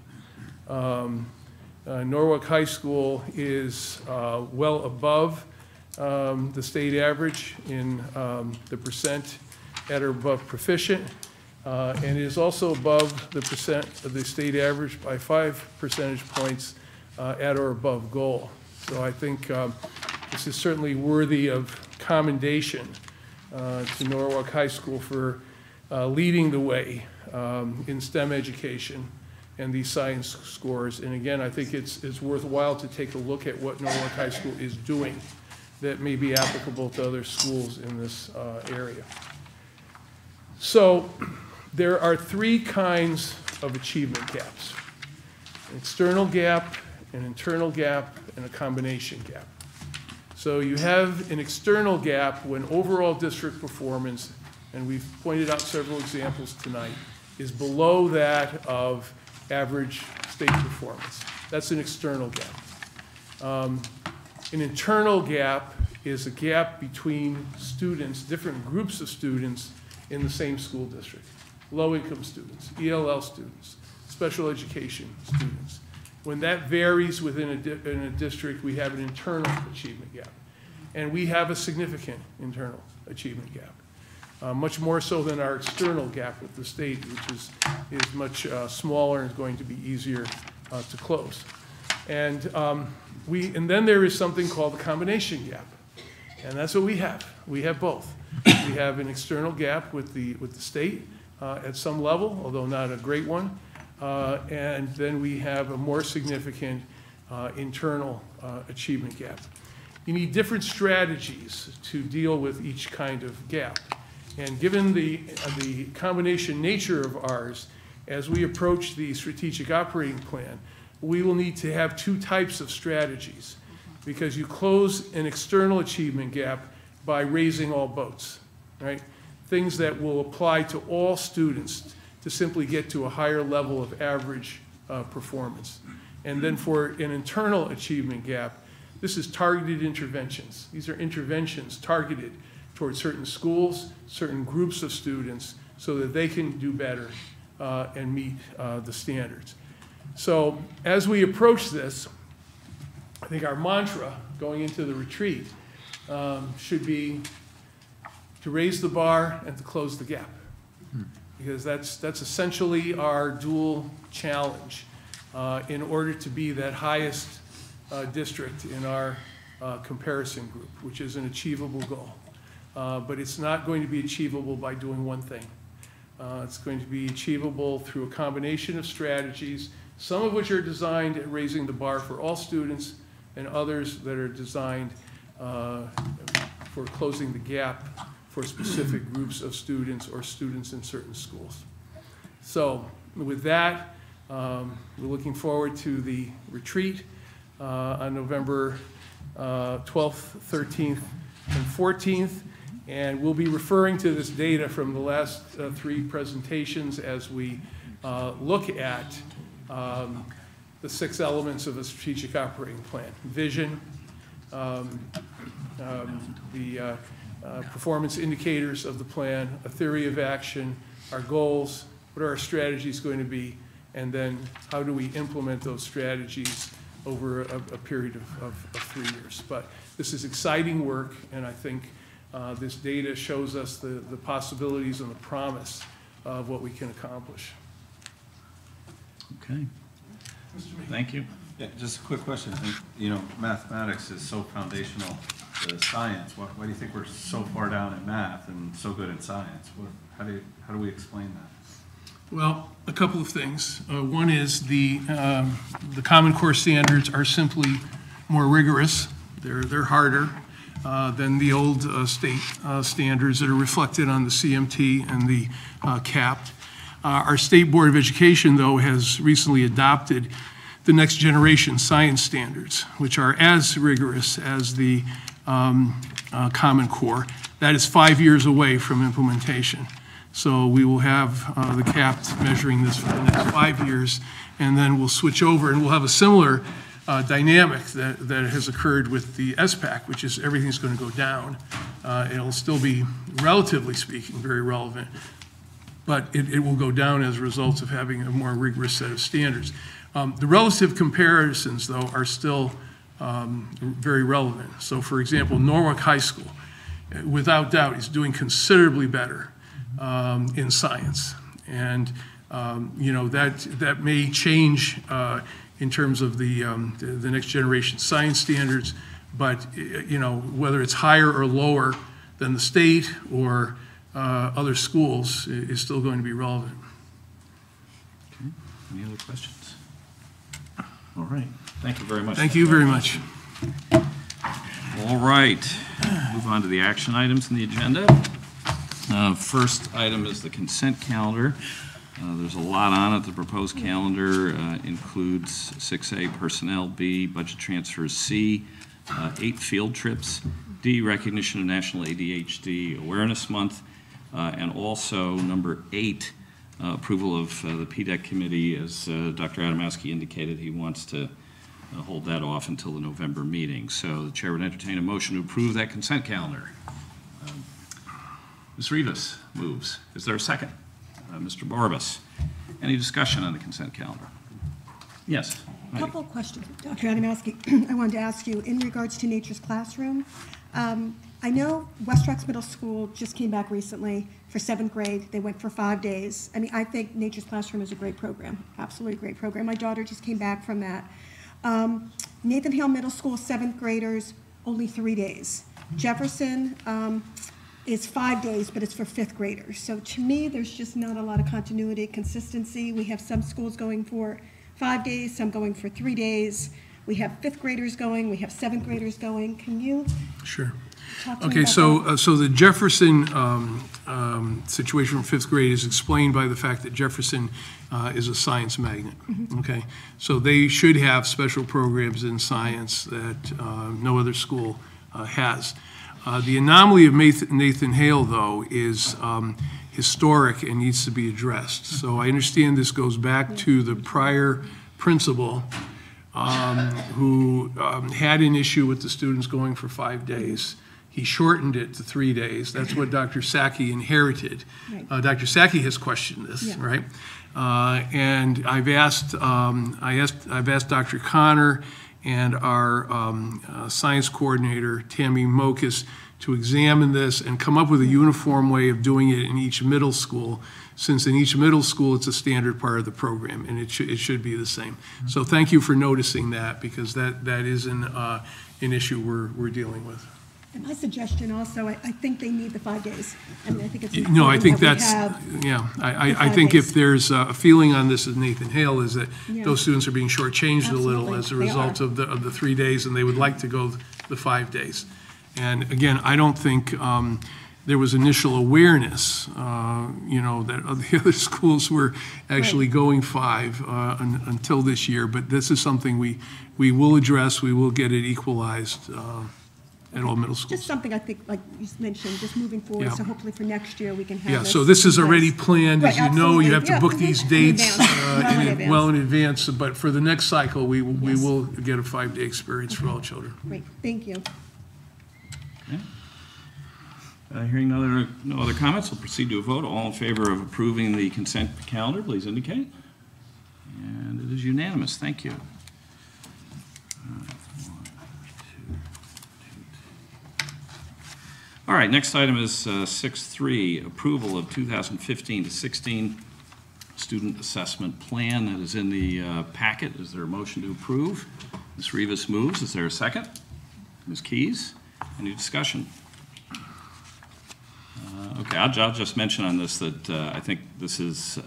Norwalk High School is well above the state average in the percent at or above proficient, and is also above the percent of the state average by 5 percentage points at or above goal. So I think this is certainly worthy of commendation to Norwalk High School for leading the way in STEM education and these science scores. And again, I think it's worthwhile to take a look at what Norwalk High School is doing that may be applicable to other schools in this area. So there are 3 kinds of achievement gaps: an external gap, an internal gap, and a combination gap. So you have an external gap when overall district performance, and we've pointed out several examples tonight, is below that of average state performance. That's an external gap. An internal gap is a gap between students, different groups of students in the same school district. Low-income students, ELL students, special education students. When that varies within a district, we have an internal achievement gap. And we have a significant internal achievement gap, much more so than our external gap with the state, which is much smaller and is going to be easier to close. And then there is something called the combination gap. And that's what we have. We have both. We have an external gap with the state at some level, although not a great one. And then we have a more significant internal achievement gap. You need different strategies to deal with each kind of gap. And given the combination nature of ours, as we approach the strategic operating plan, we will need to have two types of strategies, because you close an external achievement gap by raising all boats, right? Things that will apply to all students to simply get to a higher level of average performance. And then for an internal achievement gap, this is targeted interventions. These are interventions targeted towards certain schools, certain groups of students, so that they can do better and meet the standards. So as we approach this, I think our mantra going into the retreat should be to raise the bar and to close the gap, because that's essentially our dual challenge in order to be that highest district in our comparison group, which is an achievable goal. But it's not going to be achievable by doing one thing. It's going to be achievable through a combination of strategies, some of which are designed at raising the bar for all students, and others that are designed for closing the gap for specific groups of students or students in certain schools. So with that, we're looking forward to the retreat on November 12th, 13th, and 14th. And we'll be referring to this data from the last three presentations as we look at the 6 elements of a strategic operating plan: vision, the performance indicators of the plan, a theory of action, our goals, what are our strategies going to be, and then how do we implement those strategies over a period of 3 years. But this is exciting work, and I think this data shows us the possibilities and the promise of what we can accomplish. Okay. Thank you. Yeah, just a quick question. You know, mathematics is so foundational to science. Why do you think we're so far down in math and so good in science? How do we explain that? Well, a couple of things. One is the Common Core standards are simply more rigorous. They're harder than the old state standards that are reflected on the CMT and the CAP. Our State Board of Education, though, has recently adopted the next generation science standards, which are as rigorous as the Common Core. That is 5 years away from implementation. So we will have the CAP measuring this for the next 5 years, and then we'll switch over, and we'll have a similar dynamic that has occurred with the SPAC, which is everything's going to go down. It'll still be, relatively speaking, very relevant, but it will go down as a result of having a more rigorous set of standards. The relative comparisons, though, are still very relevant. So, for example, Norwalk High School, without doubt, is doing considerably better in science. And, you know, that may change in terms of the next generation science standards, but, you know, whether it's higher or lower than the state or other schools is still going to be relevant. Okay. Any other questions? All right. Thank you very much. Thank you very much. All right. Move on to the action items in the agenda. First item is the consent calendar. There's a lot on it. The proposed calendar includes 6A personnel, B budget transfers, C 8 field trips, D, recognition of National ADHD Awareness Month, and also number 8, approval of the PDEC committee. As Dr. Adamowski indicated, he wants to hold that off until the November meeting. So the chair would entertain a motion to approve that consent calendar. Ms. Rivas moves. Is there a second? Mr. Barbas. Any discussion on the consent calendar? Yes. A couple of questions, Dr. Adamowski. I wanted to ask you in regards to Nature's Classroom. I know West Rocks Middle School just came back recently for 7th grade. They went for 5 days. I mean, I think Nature's Classroom is a great program, absolutely great program. My daughter just came back from that. Nathan Hale Middle School 7th graders, only 3 days. Jefferson is 5 days, but it's for 5th graders. So to me, there's just not a lot of continuity, consistency. We have some schools going for 5 days, some going for 3 days. We have 5th graders going, we have 7th graders going. Can you Sure. talk to me Okay, about that? so the Jefferson situation from 5th grade is explained by the fact that Jefferson is a science magnet, okay? So they should have special programs in science that no other school has. The anomaly of Nathan Hale, though, is historic and needs to be addressed. So I understand this goes back to the prior principal who had an issue with the students going for 5 days. He shortened it to 3 days. That's what Dr. Sacchi inherited. Right. Dr. Sacchi has questioned this, Yeah. right? And I've asked Dr. Connor and our science coordinator, Tammy Mokas, to examine this and come up with a uniform way of doing it in each middle school, since in each middle school it's a standard part of the program, and it should be the same. So thank you for noticing that, because that is an issue we're dealing with. And my suggestion also, I think they need the 5 days. I mean, I think it's No, I think important that's, that we have yeah, the I 5 think days. if there's a feeling on this as Nathan Hale, is that Yeah. those students are being shortchanged a little Absolutely, as a they result are. of the 3 days, and they would like to go the 5 days. And again, I don't think there was initial awareness, that the other schools were actually Right. going 5 until this year, but this is something we will address, we will get it equalized at all middle schools. Just something I think, like you mentioned, just moving forward, Yeah. so hopefully for next year we can have Yeah, this so this is in already place. planned, as Right, you know, you absolutely. have to Yeah, book these in dates advance. well in advance, but for the next cycle, we Yes. will get a 5-day experience for all children. Great, thank you. Hearing no other comments, we'll proceed to a vote. All in favor of approving the consent calendar, please indicate. And it is unanimous. Thank you. All right, next item is 6.3, approval of 2015 to 16 student assessment plan that is in the packet. Is there a motion to approve? Ms. Rivas moves. Is there a second? Ms. Keys? Any discussion? Okay, I'll just mention on this that I think this is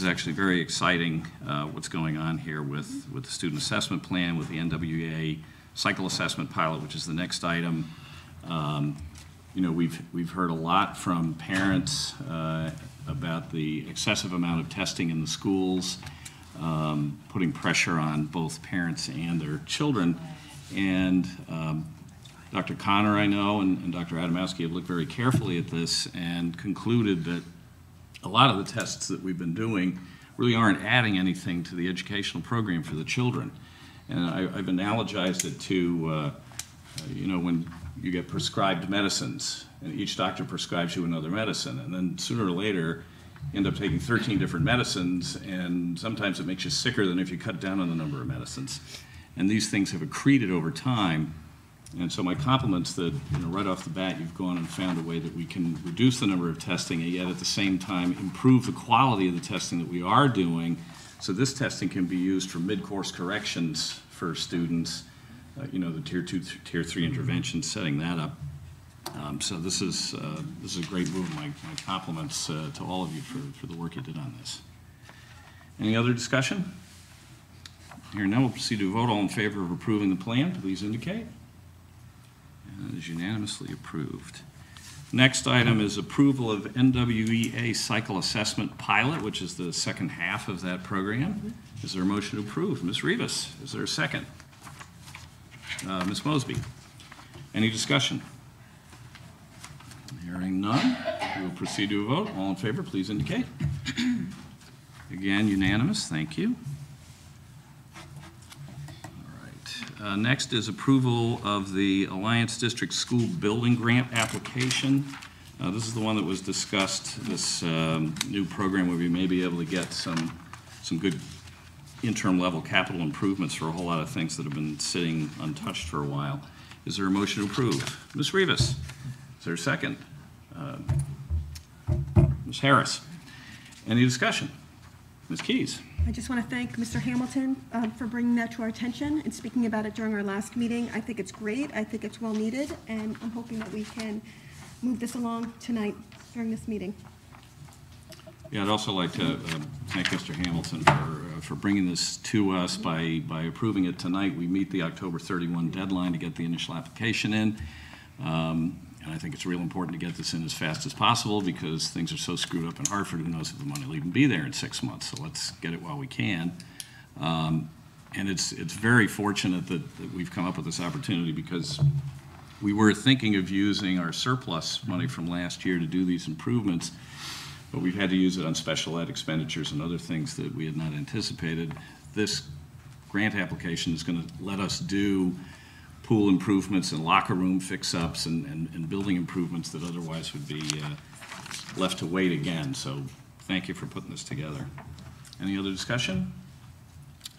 actually very exciting, what's going on here with the student assessment plan, with the NWA cycle assessment pilot, which is the next item. We've heard a lot from parents about the excessive amount of testing in the schools, putting pressure on both parents and their children. And Dr. Connor, I know, and Dr. Adamowski have looked very carefully at this and concluded that a lot of the tests that we've been doing really aren't adding anything to the educational program for the children. And I've analogized it to, when you get prescribed medicines, and each doctor prescribes you another medicine, and then sooner or later, you end up taking 13 different medicines, and sometimes it makes you sicker than if you cut down on the number of medicines. And these things have accreted over time. And so my compliments that, right off the bat, you've gone and found a way that we can reduce the number of testing and yet at the same time improve the quality of the testing that we are doing. So this testing can be used for mid-course corrections for students, the tier 2, tier 3 interventions, setting that up. So this is a great move. My compliments to all of you for the work you did on this. Any other discussion? Here now we'll proceed to a vote. All in favor of approving the plan, please indicate. And it is unanimously approved. Next item is approval of NWEA cycle assessment pilot, which is the second half of that program. Is there a motion to approve? Ms. Rivas, is there a second? Ms. Mosby. Any discussion? Hearing none, we will proceed to a vote. All in favor, please indicate. Again, unanimous. Thank you. All right. Next is approval of the Alliance District School Building Grant application. This is the one that was discussed, this new program where we may be able to get some good interim level capital improvements for a whole lot of things that have been sitting untouched for a while. Is there a motion to approve? Ms. Rivas, is there a second? Ms. Harris. Any discussion? Ms. Keys. I just want to thank Mr. Hamilton for bringing that to our attention and speaking about it during our last meeting. I think it's great. I think it's well needed, and I'm hoping that we can move this along tonight during this meeting. Yeah, I'd also like to thank Mr. Hamilton for bringing this to us. By approving it tonight, we meet the October 31 deadline to get the initial application in. And I think it's real important to get this in as fast as possible because things are so screwed up in Hartford. Who knows if the money will even be there in 6 months? So let's get it while we can. And it's very fortunate that we've come up with this opportunity because we were thinking of using our surplus money from last year to do these improvements, but we've had to use it on special ed expenditures and other things that we had not anticipated. This grant application is going to let us do pool improvements and locker room fix-ups and building improvements that otherwise would be left to wait again. So thank you for putting this together. Any other discussion?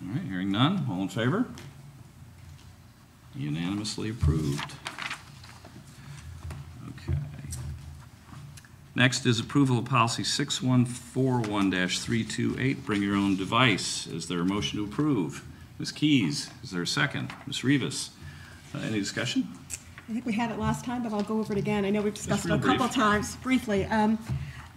All right, hearing none. All in favor? Unanimously approved. Okay. Next is approval of policy 6141-328, bring your own device. Is there a motion to approve? Ms. Keys, is there a second? Ms. Rivas, any discussion? I think we had it last time, but I'll go over it again. I know we've discussed it a real couple brief. times, briefly.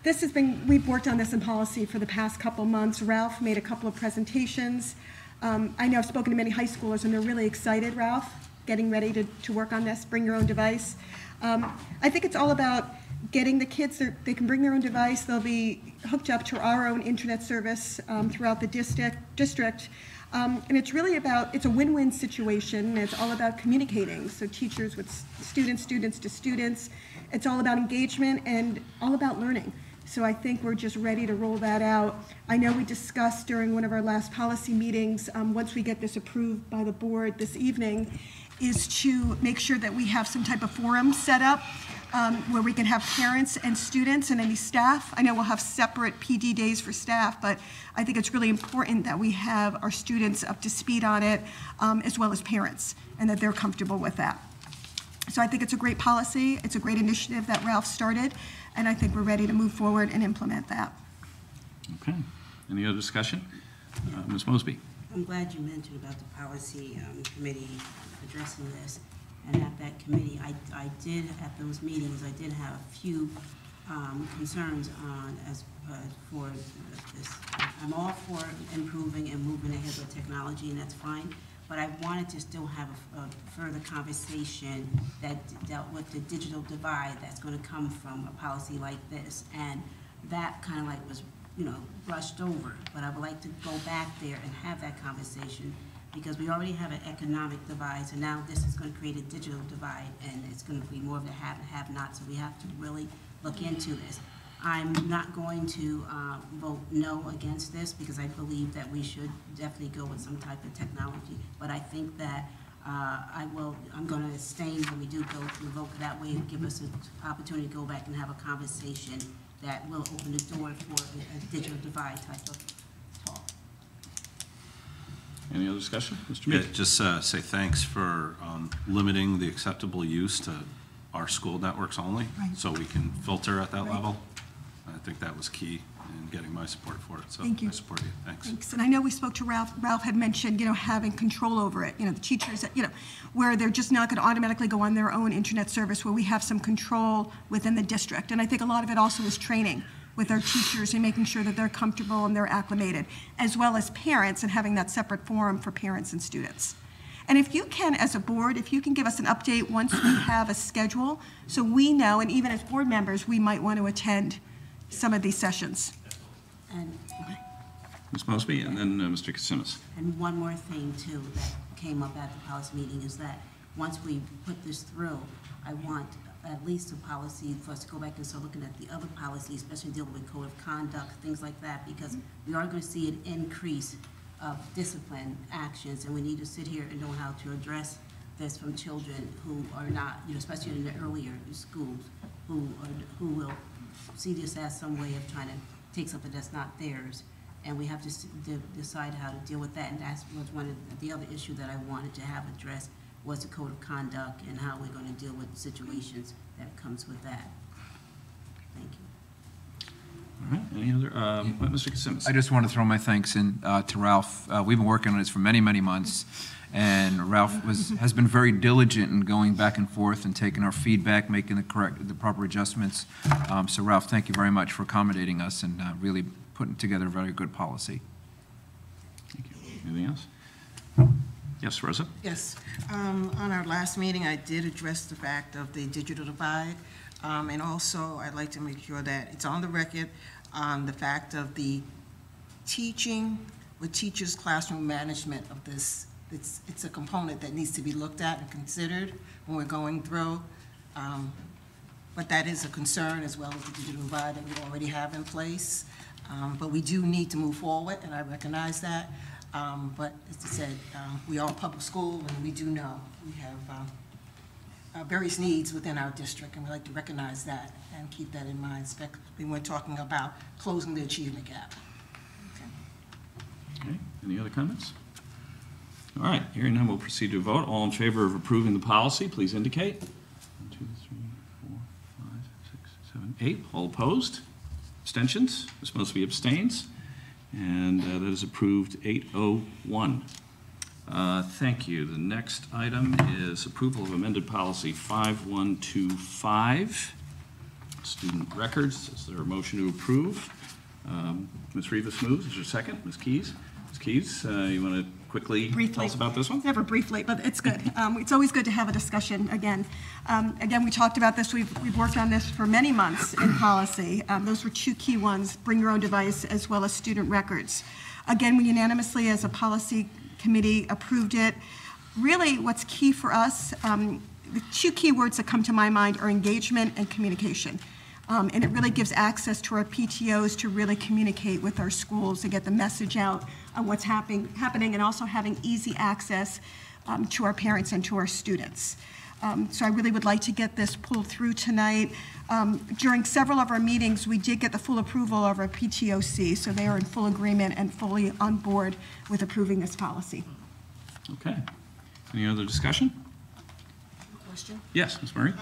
This has been, we've worked on this in policy for the past couple months. Ralph made a couple of presentations. I know I've spoken to many high schoolers, and they're really excited, Ralph, getting ready to work on this, bring your own device. I think it's all about getting the kids, they can bring their own device. They'll be hooked up to our own internet service throughout the district. And it's really about, it's a win-win situation. It's all about communicating. So teachers with students, students to students. It's all about engagement and all about learning. So I think we're just ready to roll that out. I know we discussed during one of our last policy meetings, once we get this approved by the board this evening, is to make sure that we have some type of forum set up where we can have parents and students and any staff. I know we'll have separate PD days for staff, but I think it's really important that we have our students up to speed on it, as well as parents, and that they're comfortable with that. So I think it's a great policy. It's a great initiative that Ralph started, and I think we're ready to move forward and implement that. Okay. Any other discussion? Ms. Mosby. I'm glad you mentioned about the policy committee addressing this. And at that committee, I did, at those meetings, I did have a few concerns on for this. I'm all for improving and moving ahead with technology, and that's fine. But I wanted to still have a further conversation that dealt with the digital divide that's going to come from a policy like this. And that kind of like was, brushed over. But I would like to go back there and have that conversation, because we already have an economic divide, so now this is going to create a digital divide, and it's going to be more of the have and have-not, so we have to really look into this. I'm not going to vote no against this, because I believe that we should definitely go with some type of technology, but I think that I'm going to abstain when we do go to the vote that way, and give us an opportunity to go back and have a conversation that will open the door for a digital divide type of talk. Any other discussion? Mr. Yeah, Meek? just say thanks for limiting the acceptable use to our school networks only, Right. so we can filter at that Right. level. I think that was key in getting my support for it, so Thank you. I support you. Thanks. Thanks. And I know we spoke to Ralph. Ralph had mentioned, having control over it. The teachers, where they're just not going to automatically go on their own internet service, where we have some control within the district. And I think a lot of it also is training with our teachers and making sure that they're comfortable and they're acclimated, as well as parents, and having that separate forum for parents and students. And if you can, as a board, if you can give us an update once we have a schedule, so we know, and even as board members, we might want to attend some of these sessions. And Ms. Mosby, and then Mr. Kasimis. And one more thing, too, that came up at the policy meeting is that once we put this through, I want at least a policy for us to go back and start looking at the other policies, especially dealing with code of conduct, things like that, because we are going to see an increase of discipline actions, and we need to sit here and know how to address this from children who are not, especially in the earlier schools, who will see this as some way of trying to take something that's not theirs. And we have to decide how to deal with that, and that was one of the other issue that I wanted to have addressed, was the code of conduct and how we're going to deal with situations that comes with that. Thank you. All right, any other, Mr. Simmons? I just want to throw my thanks in to Ralph. We've been working on this for many, many months, and Ralph has been very diligent in going back and forth and taking our feedback, making the proper adjustments. So Ralph, thank you very much for accommodating us and really putting together a very good policy. Thank you. Anything else? Yes, Rosa? Yes. On our last meeting, I did address the fact of the digital divide. And also, I'd like to make sure that it's on the record on the fact of the teaching with teachers' classroom management of this. It's a component that needs to be looked at and considered when we're going through. But that is a concern, as well as the digital divide that we already have in place. But we do need to move forward, and I recognize that. But as I said, we are a public school, and we do know we have various needs within our district, and we like to recognize that and keep that in mind, especially when we're talking about closing the achievement gap. Okay, any other comments? All right, hearing none, we'll proceed to a vote. All in favor of approving the policy, please indicate. 1, 2, 3, 4, 5, 6, 7, 8. All opposed? Abstentions? Ms. Mosby abstains. And that is approved 801. Thank you. The next item is approval of amended policy 5125, student records. Is there a motion to approve? Ms. Rivas moves. Is there a second? Ms. Keys? Ms. Keys, you want to quickly tell us about this one? Never briefly, but it's good. It's always good to have a discussion again. Again, we talked about this. We've worked on this for many months in policy. Those were two key ones, bring your own device as well as student records. Again, we unanimously as a policy committee approved it. Really, what's key for us, the two key words that come to my mind are engagement and communication. And it really gives access to our PTOs to really communicate with our schools and get the message out on what's happening and also having easy access to our parents and to our students. So I really would like to get this pulled through tonight. During several of our meetings, we did get the full approval of our PTOC, so they are in full agreement and fully on board with approving this policy. Okay. Any other discussion? Question? Yes, Ms. Murray?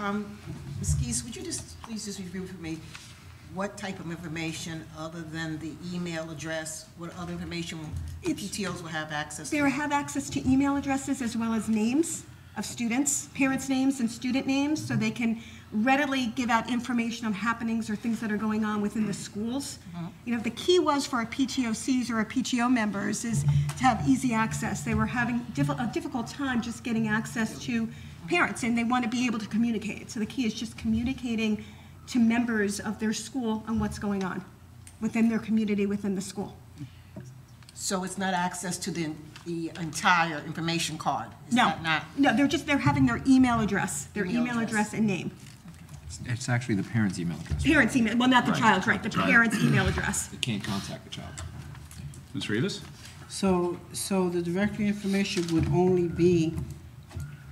Ms. Keys, would you please just review for me what type of information other than the email address, what other information PTOs will have access to? They have access to email addresses as well as names of students, parents' names and student names, so they can readily give out information on happenings or things that are going on within the schools. You know, the key was for our PTOCs or our PTO members is to have easy access. They were having a difficult time just getting access to parents, and they want to be able to communicate. So the key is just communicating to members of their school on what's going on within their community, within the school. So it's not access to the entire information card? Is that not? No, they're having their email address, email address and name. It's actually the parent's email address. Parents' email, well, not the child's, right, the parents' email address. They can't contact the child. Ms. Rivas? So the directory information would only be,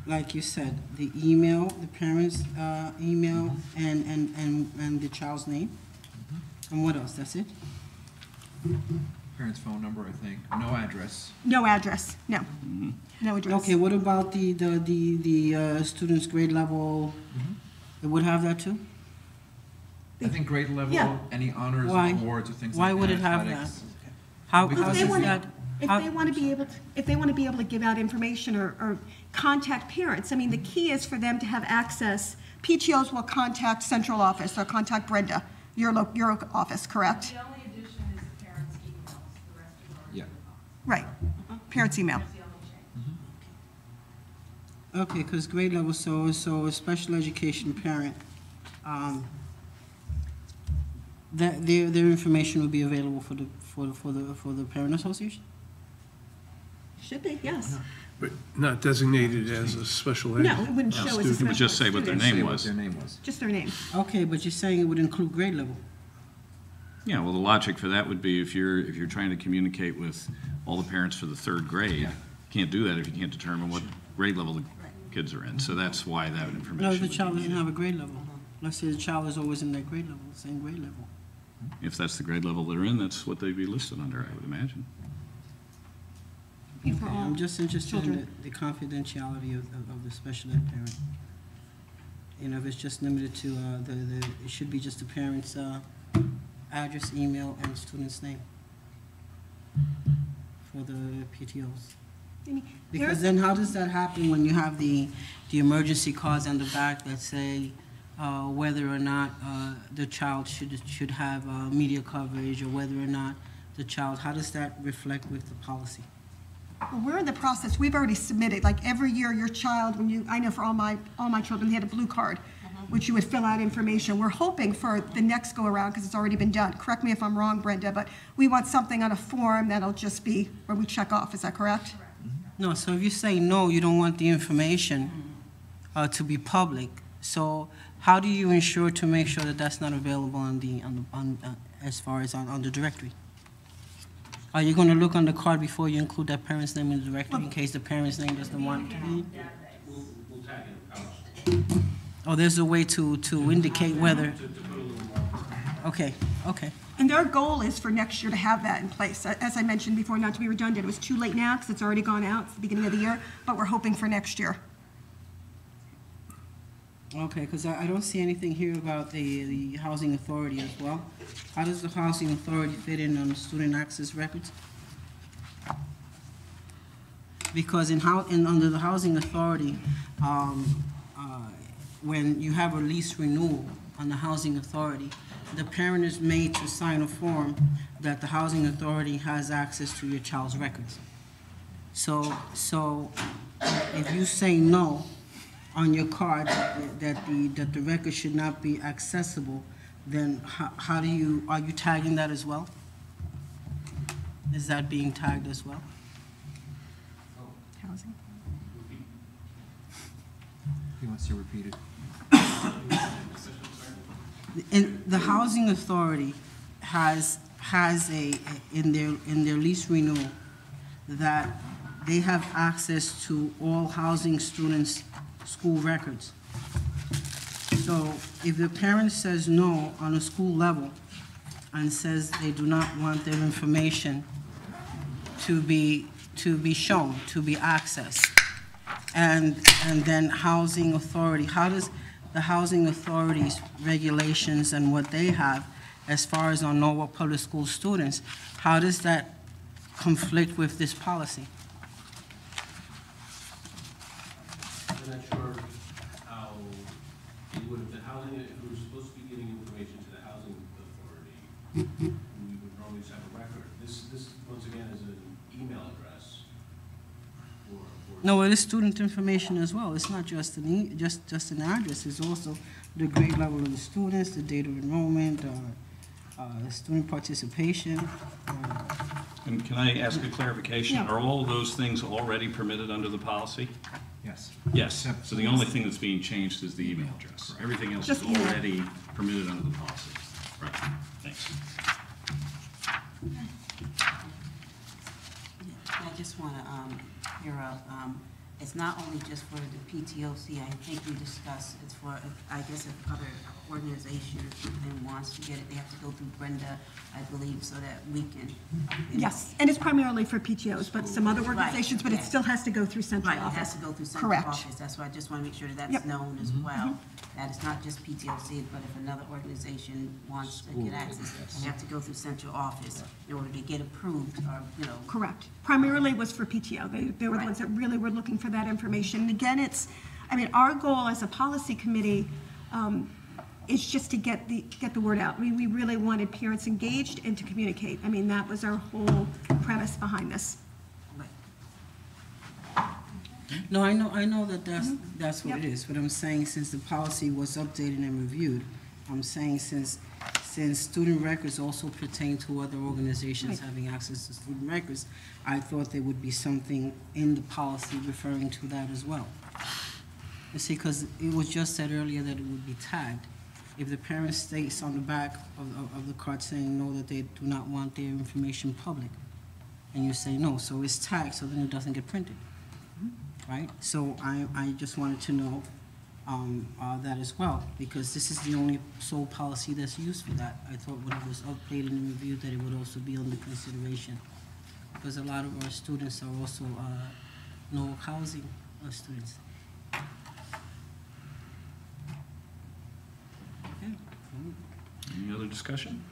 like you said, the email, the parents' email, and the child's name? And what else? That's it? Parent's phone number, I think. No address. No address, no. No address. Okay, what about the student's grade level? It would have that too? I think grade level, Yeah. any honors, Why? awards, or things like that. Why would it have that? athletics. How Because is If they want that? to, if they want to be able to give out information or contact parents, I mean, the key is for them to have access. PTOs will contact central office or contact Brenda, your office, correct? The only addition is the parents' emails, the rest of Yeah. Right, parents' email. That's the only change. Okay, because grade level, so a special education parent, that their information will be available for the parent association? Should be, yes. But not designated as a special ed. No, it wouldn't show as a student. special It would just say what their student. name What was. their name was. Just their name. Okay, but you're saying it would include grade level. Yeah, well, the logic for that would be if you're trying to communicate with all the parents for the third grade, you can't do that if you can't determine what grade level the kids are in. So that's why that information. No, if the would be child doesn't needed. have a grade level. Let's say the child is always in that grade level, same grade level. If that's the grade level they're in, that's what they'd be listed under, I would imagine. For all I'm just interested in children. the confidentiality of the special ed parent. You know, if it's just limited to, it should be just the parent's address, email, and student's name for the PTOs. Because then how does that happen when you have the emergency cards on the back that say whether or not the child should have media coverage, or whether or not the child, how does that reflect with the policy? Well, we're in the process, we've already submitted, like every year your child, I know for all my children, they had a blue card, which you would fill out information. We're hoping for the next go around, because it's already been done. Correct me if I'm wrong, Brenda, but we want something on a form that'll just be where we check off, is that correct? No, so if you say no, you don't want the information to be public, so how do you ensure to make sure that that's not available on as far as on the directory? Are you going to look on the card before you include that parent's name in the directory in case the parent's name doesn't want it to be? We'll tag it in pouch. Oh, there's a way to indicate whether, okay. And their goal is for next year to have that in place. As I mentioned before, not to be redundant, it was too late now because it's already gone out, it's the beginning of the year, but we're hoping for next year. Okay, because I don't see anything here about the housing authority as well. How does the housing authority fit in on the student access records? Because under the housing authority, when you have a lease renewal on the housing authority, the parent is made to sign a form that the housing authority has access to your child's records. So if you say no on your card that the record should not be accessible, then are you tagging that as well? Is that being tagged as well? Housing. He wants to repeat it. And the housing authority has in their lease renewal that they have access to all housing students' school records. So if the parent says no on a school level and says they do not want their information to be shown, to be accessed, and then housing authority, how does the housing authority's regulations and what they have as far as on Norwalk Public School students, how does that conflict with this policy? I'm not sure how it would, if we were supposed to be giving information to the housing authority, we would normally just have a record. This once again is an email address for. No, it is student information as well. It's not just just an address. It's also the grade level of the students, the date of enrollment, student participation. And can I ask a clarification? Yeah. Are all those things already permitted under the policy? Yes. Yes. So the only thing that's being changed is the email address. Everything else is Just email. already permitted under the policy. Right. Thanks. I just want to hear out, it's not only just for the PTOC, I think we discussed, it's for, I guess if other organizations then wants to get it, they have to go through Brenda, I believe, so that we can. you know. Yes, and it's primarily for PTOs, but some other organizations, but it yeah. still has to go through central Right, office. it has to go through central Correct. office, that's why I just want to make sure that that's Yep. known as well. That it's not just PTOC, but if another organization wants to get access, they have to go through central office in order to get approved, or, you know. Correct. Primarily it was for PTO. They were the Right. ones that really were looking for that information. And again, our goal as a policy committee is just to get the word out. We really wanted parents engaged and to communicate. That was our whole premise behind this. No, I know that that's what Yep. it is, but I'm saying since the policy was updated and reviewed, I'm saying since since student records also pertain to other organizations Right. having access to student records, I thought there would be something in the policy referring to that as well. You see, because it was just said earlier that it would be tagged. If the parent states on the back of the card saying no, that they do not want their information public, and you say no, so it's tagged, so then it doesn't get printed, right? So I just wanted to know that as well, because this is the only sole policy that's used for that. I thought when it was updated and reviewed that it would also be under consideration, because a lot of our students are also no housing students. Okay. Any other discussion?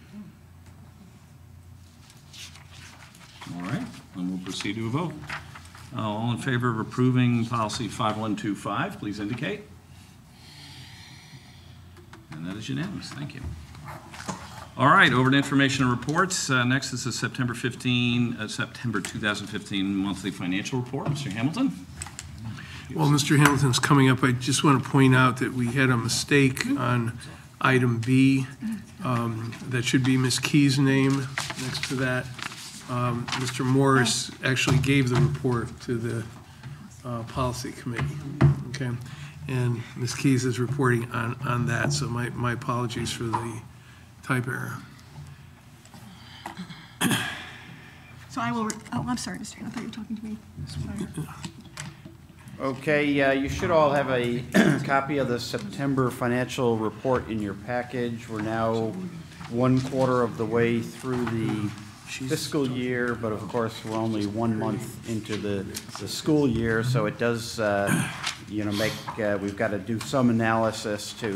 All right, then we'll proceed to a vote. All in favor of approving policy 5125, please indicate. And that is unanimous. Thank you. All right, over to information and reports. Next is the September 2015 monthly financial report. Mr. Hamilton? Well, Mr. Hamilton's coming up. I just want to point out that we had a mistake on item B. That should be Ms. Key's name next to that. Mr. Morris actually gave the report to the policy committee, okay? And Ms. Keys is reporting on that, so my apologies for the type error. So I will, I'm sorry, Mr. I thought you were talking to me. Sorry. Okay, you should all have a copy of the September financial report in your package. We're now 1/4 of the way through the fiscal year, but of course, we're only 1 month into the school year, so it does, we've got to do some analysis to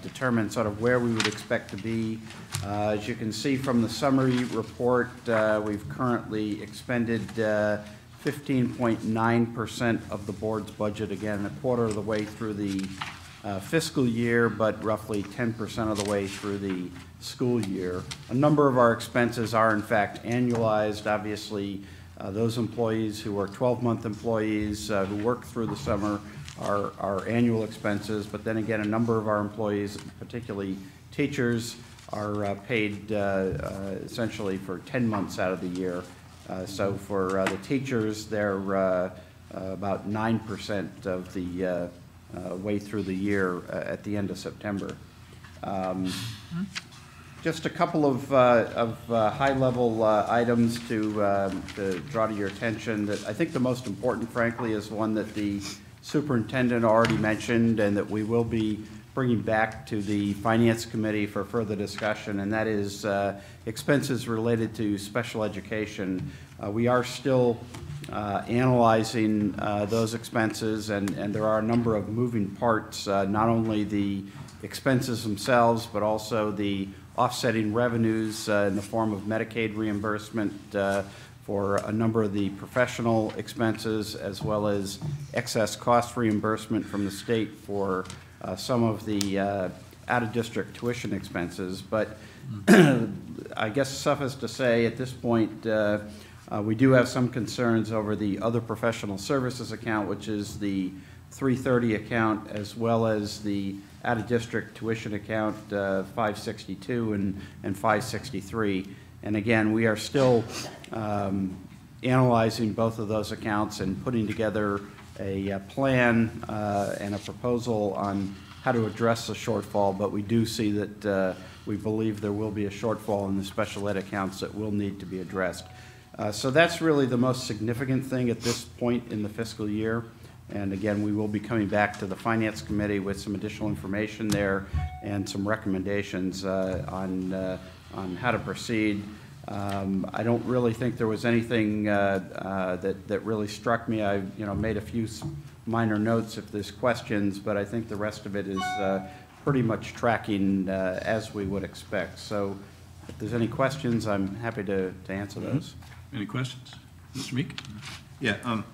determine sort of where we would expect to be. As you can see from the summary report, we've currently expended 15.9% of the board's budget, again, 1/4 of the way through the fiscal year, but roughly 10% of the way through the school year. A number of our expenses are in fact annualized. Obviously, those employees who are 12-month employees who work through the summer are annual expenses, but then again, a number of our employees, particularly teachers, are paid essentially for 10 months out of the year. So for the teachers, they're about 9% of the way through the year at the end of September. Just a couple of high-level items to draw to your attention. That I think the most important, frankly, is one that the superintendent already mentioned and that we will be bringing back to the Finance Committee for further discussion, and that is expenses related to special education. We are still analyzing those expenses, and there are a number of moving parts, not only the expenses themselves, but also the offsetting revenues in the form of Medicaid reimbursement for a number of the professional expenses, as well as excess cost reimbursement from the state for some of the out-of-district tuition expenses. But I guess suffice to say, at this point, we do have some concerns over the other professional services account, which is the 330 account, as well as the out-of-district tuition account 562 and 563. And again, we are still analyzing both of those accounts and putting together a plan and a proposal on how to address the shortfall, but we do see that we believe there will be a shortfall in the special ed accounts that will need to be addressed. So that's really the most significant thing at this point in the fiscal year. And again, we will be coming back to the Finance Committee with some additional information there and some recommendations on how to proceed. I don't really think there was anything that really struck me. I made a few minor notes if there's questions, but I think the rest of it is pretty much tracking as we would expect. So if there's any questions, I'm happy to answer those. Any questions? Mr. Meek? Yeah, I'm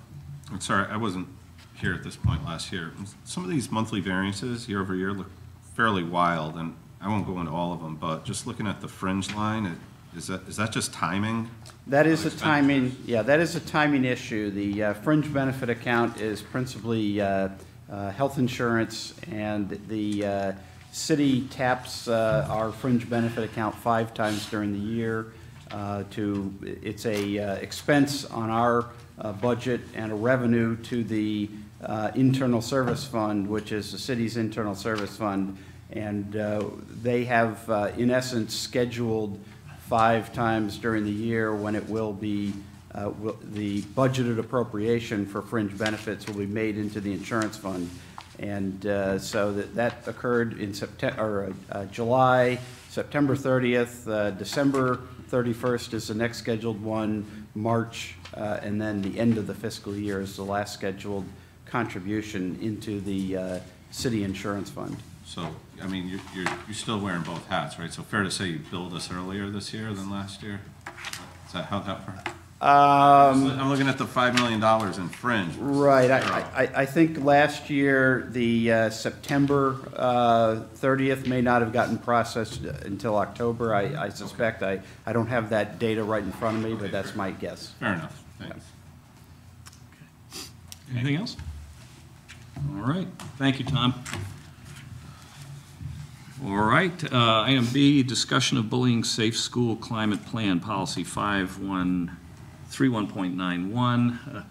sorry, I wasn't here at this point last year. Some of these monthly variances year over year look fairly wild, and I won't go into all of them, but just looking at the fringe line, is that just timing? That is a timing, yeah, that is a timing issue. The fringe benefit account is principally health insurance, and the city taps our fringe benefit account 5 times during the year. It's a expense on our budget and a revenue to the internal service fund, which is the city's internal service fund. And they have, in essence, scheduled 5 times during the year when it will be, the budgeted appropriation for fringe benefits will be made into the insurance fund. And so that occurred in July, September 30th, December 31st is the next scheduled one, March, and then the end of the fiscal year is the last scheduled contribution into the city insurance fund. So, I mean, you're still wearing both hats, right? So fair to say you billed us earlier this year than last year? Is that how that worked? I'm looking at the $5 million in fringe. Right. I think last year, the September 30th may not have gotten processed until October. I suspect. I don't have that data right in front of me, but that's my guess. Fair enough. Thanks. Anything else? All right. Thank you, Tom. All right. Item B, discussion of bullying safe school climate plan policy 5131.91.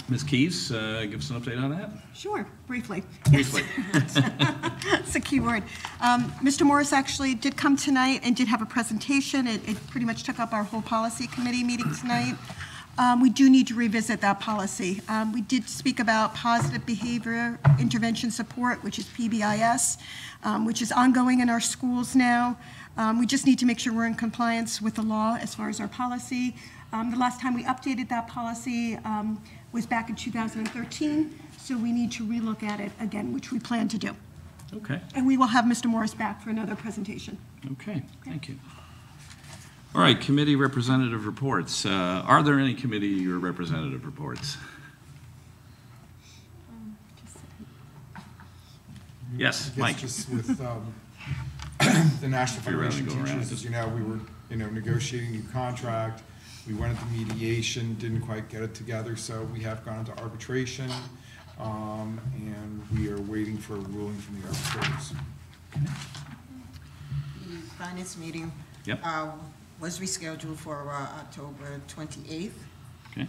Ms. Keyes, give us an update on that. Sure, briefly. Briefly. It's a key word. Mr. Morris actually did come tonight and did have a presentation. It pretty much took up our whole policy committee meeting tonight. We do need to revisit that policy. We did speak about positive behavior intervention support, which is PBIS, which is ongoing in our schools now. We just need to make sure we're in compliance with the law as far as our policy. The last time we updated that policy was back in 2013, so we need to relook at it again, which we plan to do. Okay. And we will have Mr. Morris back for another presentation. Okay, thank you. All right, committee representative reports. Are there any committee or representative reports? Yes, Mike. Just with the National Federation of Teachers, as you know, we were negotiating a new contract. We went into mediation, didn't quite get it together, so we have gone into arbitration, and we are waiting for a ruling from the arbitrators. The finance meeting was rescheduled for October 28th. Okay. Okay,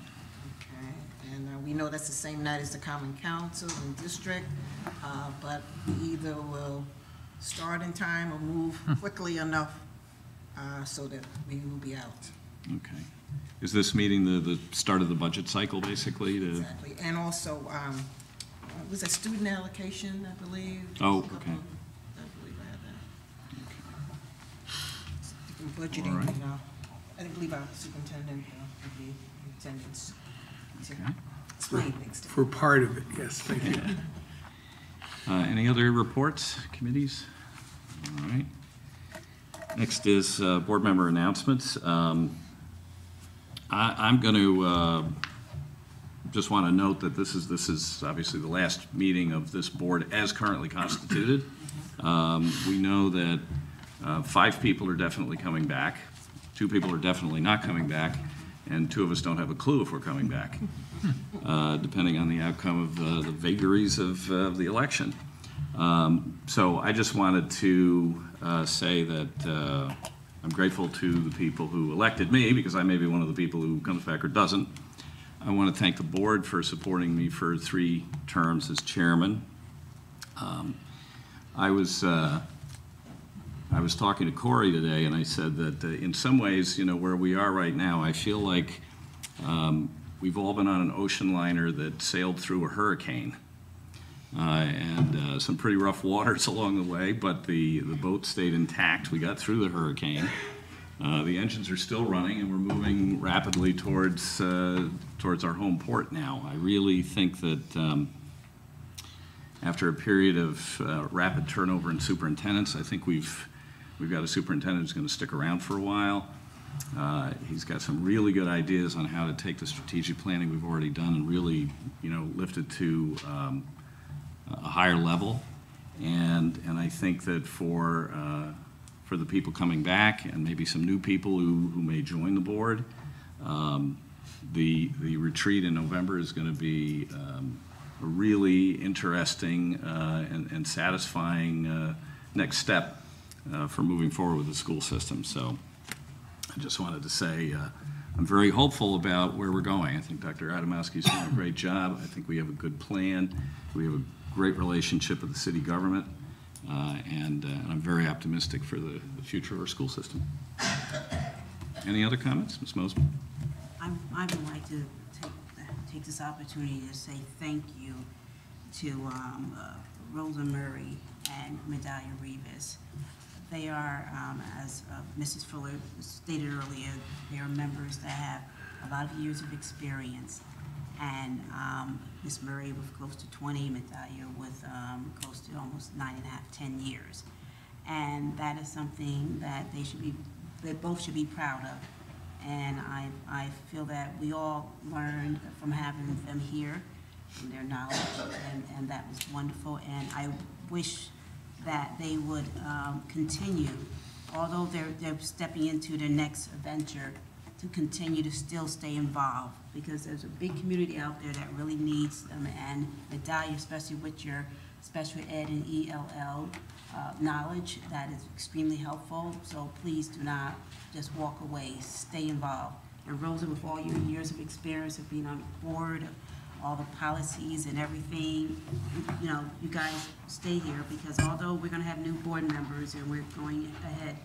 and we know that's the same night as the Common Council and District, but we either will start in time or move quickly enough so that we will be out. Okay. Is this meeting the start of the budget cycle, basically? Exactly, and also, was it student allocation, I believe? Oh, okay. I believe I had that. Budgeting, right. I believe our superintendent would be in attendance to Okay. explain things to For part of it, yes, thank you. Any other reports, committees? All right. Next is board member announcements. I'm going to just want to note that this is obviously the last meeting of this board as currently constituted. We know that 5 people are definitely coming back, 2 people are definitely not coming back, and 2 of us don't have a clue if we're coming back, depending on the outcome of the vagaries of the election. So I just wanted to say that I'm grateful to the people who elected me, because I may be one of the people who comes back or doesn't. I want to thank the board for supporting me for 3 terms as chairman. I was talking to Corey today, and I said that in some ways, where we are right now, I feel like we've all been on an ocean liner that sailed through a hurricane. And some pretty rough waters along the way, but the boat stayed intact. We got through the hurricane. The engines are still running, and we're moving rapidly towards our home port now. I really think that after a period of rapid turnover in superintendents, I think we've got a superintendent who's going to stick around for a while. He's got some really good ideas on how to take the strategic planning we've already done and really, lift it to a higher level, and I think that for the people coming back and maybe some new people who may join the board, the retreat in November is going to be a really interesting and satisfying next step for moving forward with the school system. So I just wanted to say I'm very hopeful about where we're going. I think Dr. Adamowski's doing a great job. I think we have a good plan. We have a great relationship with the city government, and I'm very optimistic for the future of our school system. Any other comments, Ms. Mosman? I would like to take this opportunity to say thank you to Rosa Murray and Medallia Rivas. They are, as Mrs. Fuller stated earlier, they are members that have a lot of years of experience. And Ms. Murray with close to 20, Medallia with close to almost 9.5, 10 years. And that is something that they both should be proud of. And I feel that we all learned from having them here, from their knowledge, and that was wonderful. And I wish that they would continue, although they're stepping into their next venture, to continue to still stay involved, because there's a big community out there that really needs them. And Medallia, especially with your special ed and ELL knowledge, that is extremely helpful. So please do not just walk away, stay involved. And Rosa, with all your years of experience of being on the board, all the policies and everything, you know, you guys stay here, because although we're gonna have new board members and we're going ahead,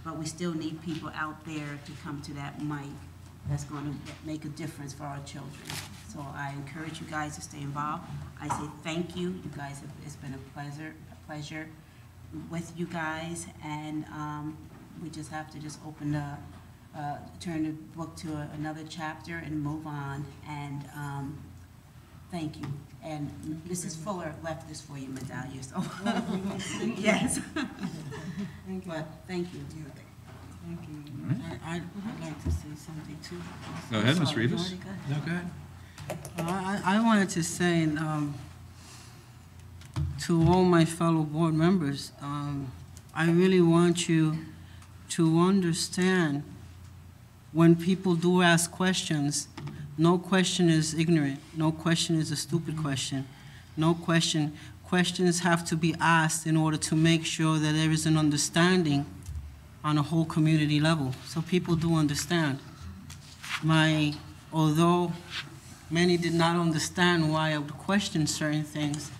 but we still need people out there to come to that mic that's going to make a difference for our children. So I encourage you guys to stay involved. I say thank you. You guys it's been a pleasure with you guys, and we just have to just open turn the book to another chapter and move on. And thank you. And Mrs. Fuller left this for you, Medallia. So yes. Thank you. But thank you. Thank you. I'd like to say something too. Go ahead, Ms. Sorry, Rivas. no, go ahead. I wanted to say to all my fellow board members, I really want you to understand when people do ask questions, no question is ignorant. No question is a stupid question. No question. Questions have to be asked in order to make sure that there is an understanding on a whole community level, so people do understand. Although many did not understand why I would question certain things,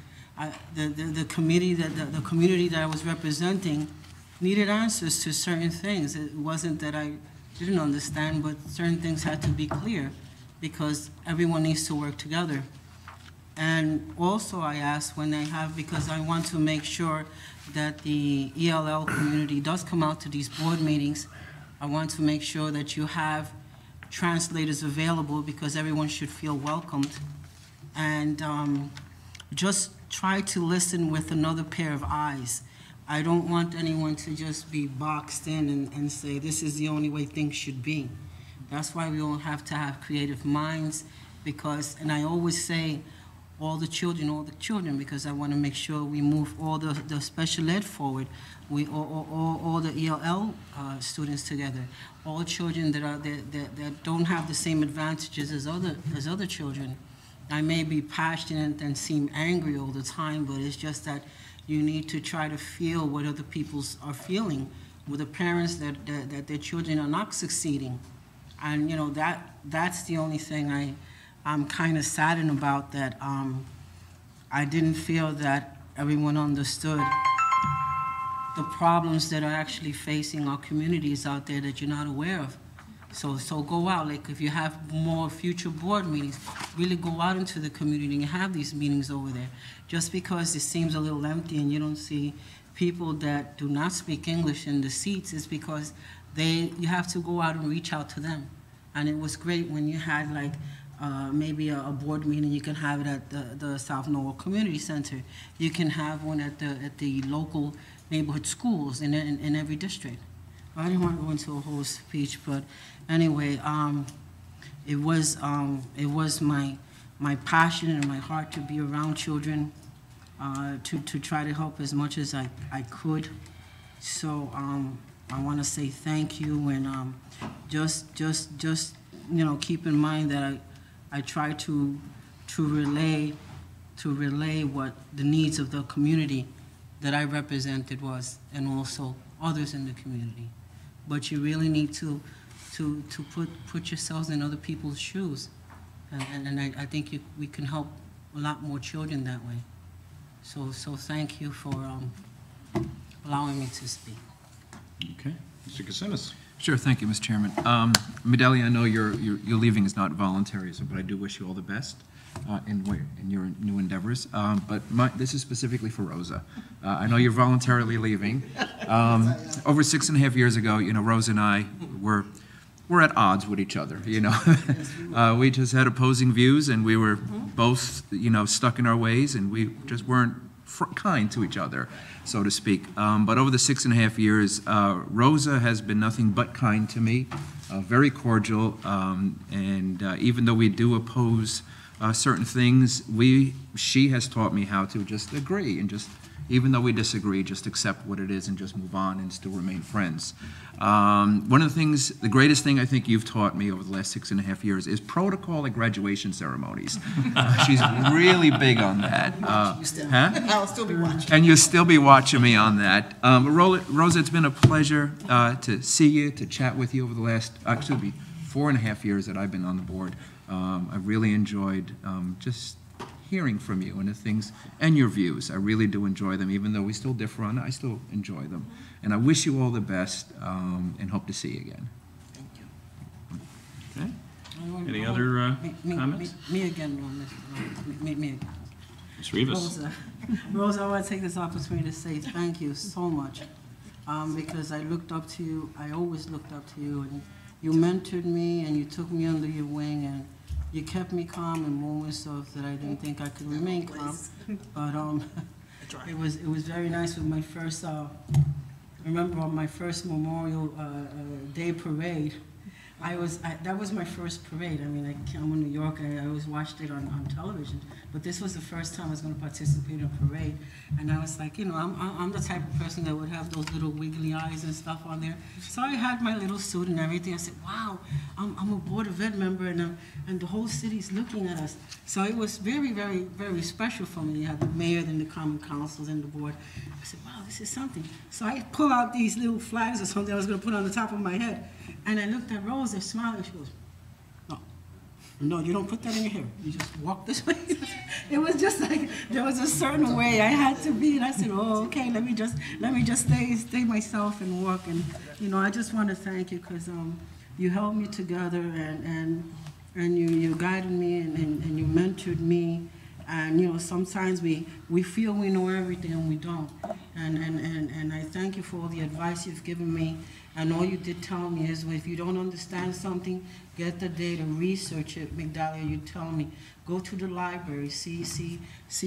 the community that I was representing needed answers to certain things. It wasn't that I didn't understand, but certain things had to be clear, because everyone needs to work together. And also I asked when they have, because I want to make sure that the ELL community does come out to these board meetings, I want to make sure that you have translators available, because everyone should feel welcomed. And just try to listen with another pair of eyes. I don't want anyone to just be boxed in and say, this is the only way things should be. That's why we all have to have creative minds, because, and I always say, all the children, because I want to make sure we move all the special ed forward, all the ELL students together, all children that don't have the same advantages as other children. I may be passionate and seem angry all the time, but it's just that you need to try to feel what other people are feeling, with the parents that their children are not succeeding. And you know, that's the only thing I'm kind of saddened about, that I didn't feel that everyone understood the problems that are actually facing our communities out there that you're not aware of. So go out, like if you have more future board meetings, really go out into the community and have these meetings over there. Just because it seems a little empty and you don't see people that do not speak English in the seats, is because you have to go out and reach out to them. And it was great when you had like maybe a board meeting. You can have it at the South Norwalk Community Center. You can have one at the local neighborhood schools in every district. I didn't want to go into a whole speech, but anyway, it was my passion and my heart to be around children, to try to help as much as I could. So I want to say thank you, and just you know, keep in mind that I try to relay what the needs of the community, that I represented was, and also others in the community. But you really need to put yourselves in other people's shoes. And I think we can help a lot more children that way. So thank you for allowing me to speak. Okay. Mr. Kasimis. Sure, thank you, Mr. Chairman. Medalia, I know your leaving is not voluntary, but I do wish you all the best in your new endeavors. But this is specifically for Rosa. I know you're voluntarily leaving. Over 6.5 years ago, Rosa and I were at odds with each other, We just had opposing views, and we were both, stuck in our ways, and we just weren't kind to each other, so to speak. But over the 6.5 years, Rosa has been nothing but kind to me, very cordial, and even though we do oppose certain things, she has taught me how to just agree and just, even though we disagree, just accept what it is and just move on and still remain friends. One of the greatest thing I think you've taught me over the last 6.5 years is protocol at graduation ceremonies. She's really big on that. I'll still be watching. And you'll still be watching me on that. Rosa, it's been a pleasure to see you, to chat with you over the last, actually, 4.5 years that I've been on the board. I've really enjoyed just hearing from you and the things and your views. I really do enjoy them, even though we still differ on it. I still enjoy them, and I wish you all the best and hope to see you again. Thank you. Okay. Any other comments? Me again, me again. Ms. Rivas. Rosa, I want to take this opportunity to say thank you so much, because I looked up to you. I always looked up to you, and you mentored me, and you took me under your wing, and you kept me calm in moments that I didn't think I could remain calm. But it was very nice with my first. Remember on my first Memorial Day parade. That was my first parade. I mean, I'm in New York. I always watched it on television, but this was the first time I was going to participate in a parade. And I was like, I'm the type of person that would have those little wiggly eyes and stuff on there. So I had my little suit and everything. I said, wow, I'm a Board of Ed member, and the whole city's looking at us. So it was very, very, very special for me. You had the mayor and the common councils and the board. I said, wow, this is something. So I pull out these little flags or something I was going to put on the top of my head. And I looked at Rose, they're smiling. She goes, no, you don't put that in your hair. You just walk this way. It was just like, there was a certain way I had to be. And I said, oh, okay, let me just stay myself and walk. And, I just want to thank you because you held me together and you guided me and you mentored me. And, sometimes we feel we know everything and we don't. And I thank you for all the advice you've given me. And all you did tell me is, if you don't understand something, get the data, research it. Medalia, you tell me, go to the library, see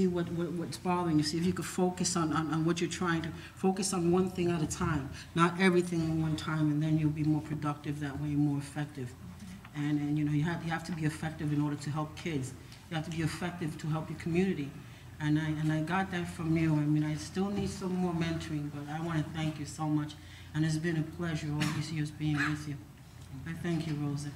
what's bothering you, see if you could focus on what you're trying to, focus on one thing at a time, not everything at one time, and then you'll be more productive that way, more effective. And you have to be effective in order to help kids. You have to be effective to help your community. And I got that from you. I mean, I still need some more mentoring, but I want to thank you so much. And it's been a pleasure all these years being with you. I thank you, Rosa.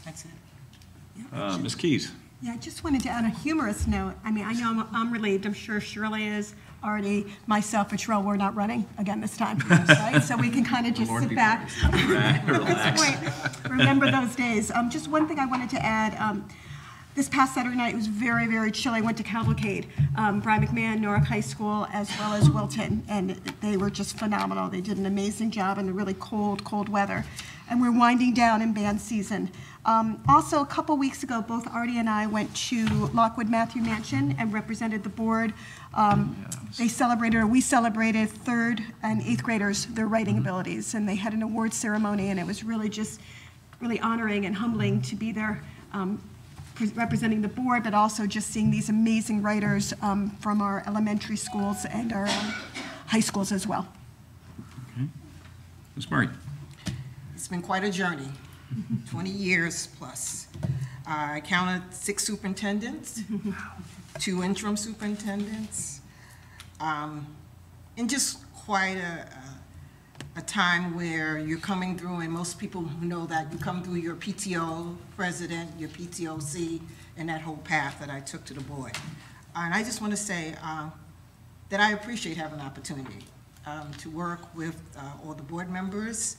That's it. Ms. Keys. Yeah, I just wanted to add a humorous note. I mean, I know I'm relieved. I'm sure Shirley is already. Myself and Sherelle, we're not running again this time, right? So we can kind of just sit back. Relax. Remember those days. Just one thing I wanted to add. This past Saturday night, it was very, very chilly. I went to Cavalcade, Brian McMahon, Norwalk High School, as well as Wilton, and they were just phenomenal. They did an amazing job in the really cold, cold weather. And we're winding down in band season. Also, a couple weeks ago, both Artie and I went to Lockwood Matthew Mansion and represented the board. We celebrated 3rd and 8th graders, their writing abilities, and they had an award ceremony, and it was really just really honoring and humbling to be there. Representing the board, but also just seeing these amazing writers from our elementary schools and our high schools as well. Okay. Ms. Murray. It's been quite a journey, 20 years plus. I counted 6 superintendents, 2 interim superintendents, and just quite a time where you're coming through, and most people know that you come through your PTO president, your PTOC, and that whole path that I took to the board. And I just want to say, that I appreciate having an opportunity to work with all the board members,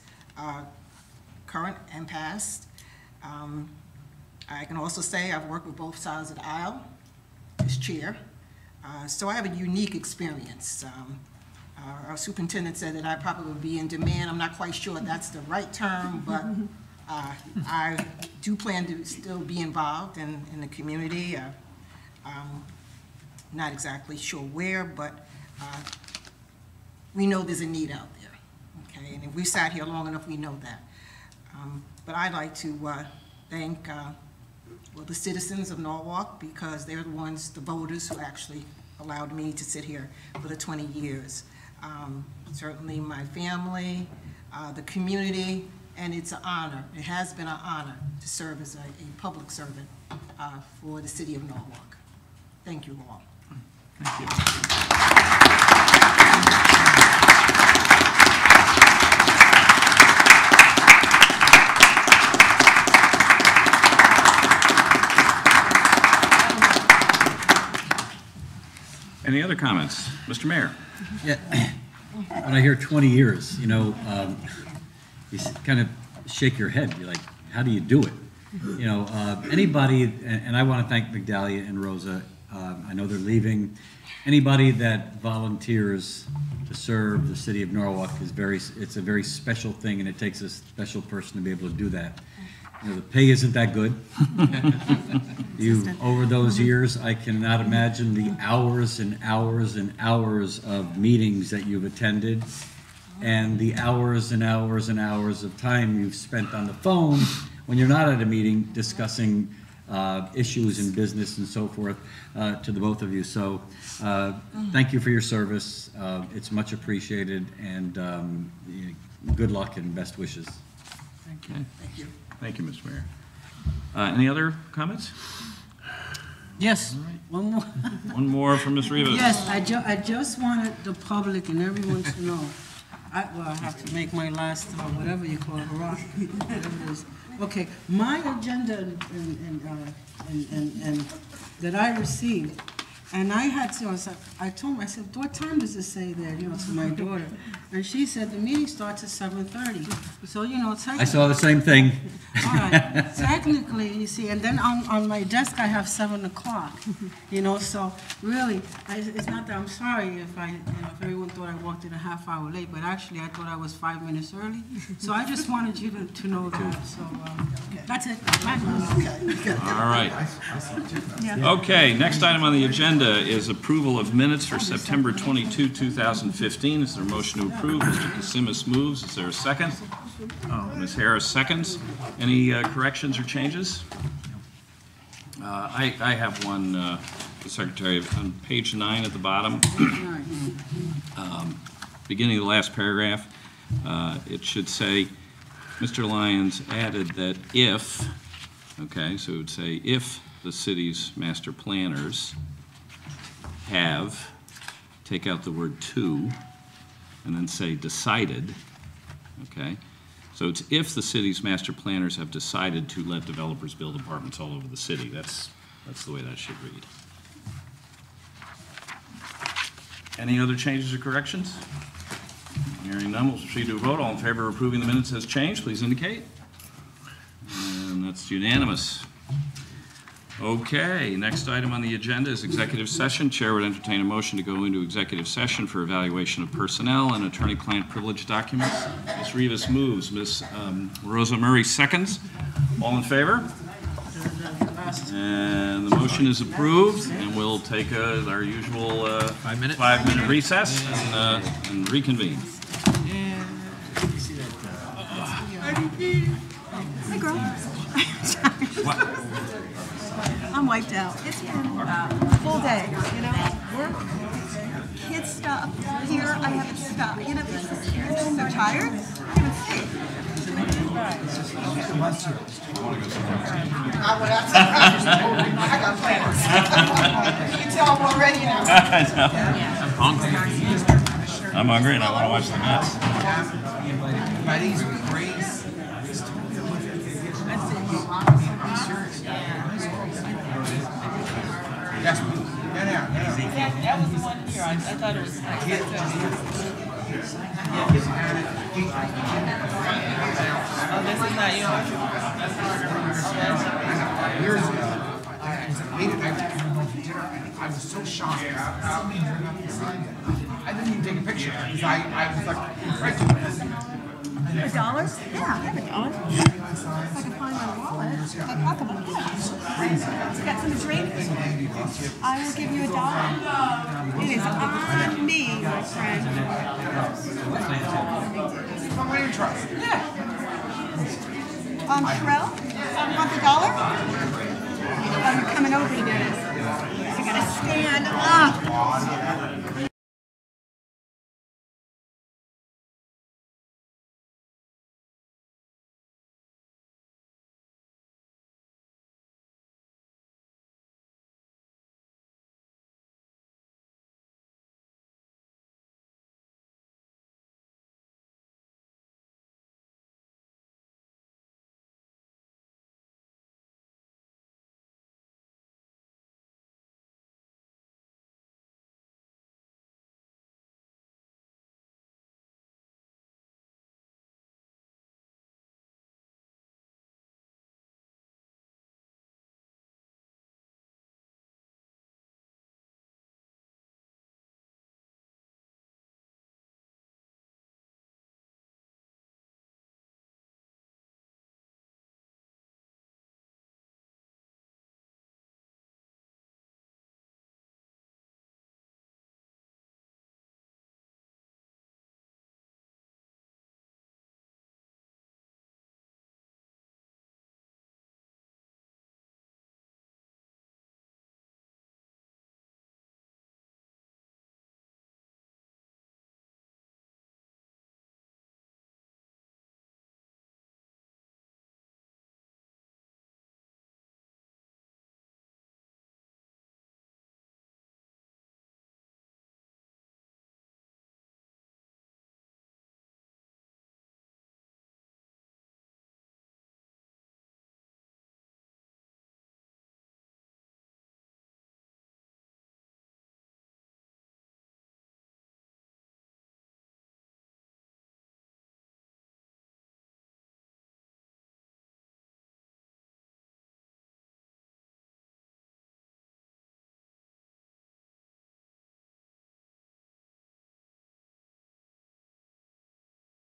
current and past. I can also say I've worked with both sides of the aisle as chair, so I have a unique experience. Our superintendent said that I probably would be in demand. I'm not quite sure that's the right term, but I do plan to still be involved in the community. Not exactly sure where, but we know there's a need out there, okay? And if we sat here long enough, we know that. But I'd like to thank well, the citizens of Norwalk, because they're the ones, the voters, who actually allowed me to sit here for the 20 years. Certainly my family, the community, and it's an honor. It has been an honor to serve as a public servant for the city of Norwalk. Thank you all. Thank you. Any other comments? Mr. Mayor? Yeah, when I hear 20 years, you know, you kind of shake your head. You're like, how do you do it? You know, anybody, and I want to thank Migdalia and Rosa. I know they're leaving. Anybody that volunteers to serve the city of Norwalk it's a very special thing, and it takes a special person to be able to do that. You know, the pay isn't that good. Over those years, I cannot imagine the hours and hours and hours of meetings that you've attended, and the hours and hours and hours of time you've spent on the phone when you're not at a meeting discussing issues in business and so forth, to the both of you. So thank you for your service. It's much appreciated, and good luck and best wishes. Thank you. Thank you. Thank you, Mr. Mayor. Any other comments? Yes, one more. One more from Ms. Rivas. Yes, I just wanted the public and everyone to know. I have to make my last, whatever you call it, hurrah, whatever it is. Okay, my agenda and that I received, and I had to, I told him, I said, what time does it say there, you know, to my daughter? And she said, the meeting starts at 7:30. So, you know, technically. I saw the same thing. All right, technically, you see, and then on my desk, I have 7 o'clock, you know, so really, it's not that I'm sorry if if everyone thought I walked in a half hour late, but actually, I thought I was 5 minutes early. So I just wanted you to know that, so that's it. All right. Okay, next item on the agenda is approval of minutes for September 22, 2015. Is there a motion to approve? Mr. Kasimis moves. Is there a second? Ms. Harris seconds. Any corrections or changes? I have one, the Secretary, on page 9 at the bottom. Beginning of the last paragraph, it should say, Mr. Lyons added that if, okay, so it would say if the city's master planners have, take out the word to, and then say decided, okay? So it's if the city's master planners have decided to let developers build apartments all over the city. That's the way that should read. Any other changes or corrections? Hearing none, we'll proceed to a vote. All in favor of approving the minutes as changed, please indicate. And that's unanimous. Okay, next item on the agenda is executive session. Chair would entertain a motion to go into executive session for evaluation of personnel and attorney-client privilege documents. Ms. Rivas moves. Ms. Rosa Murray seconds. All in favor? And the motion is approved, and we'll take our usual 5-minute recess and reconvene. Hi, girl. I'm wiped out. It's been a full day, you know, work, kids stuff. Here, I haven't stopped. You know, I'm just so tired. I can't sleep. I got plans. You can tell I'm already now. I'm hungry. I'm hungry and I want to watch the Mets. By these grades, That was the one here. I thought it was. Oh, this is not yours. I was so shocked. I didn't even take a picture because I was like impressed. $1? Yeah, I have $1. If I can find my wallet, my pocketbook. Got some drink? I will give you $1. It is on me, my friend. I'm ready to try. Yeah. Sherelle, want the $1? I'm coming over, Dennis. I gotta stand up.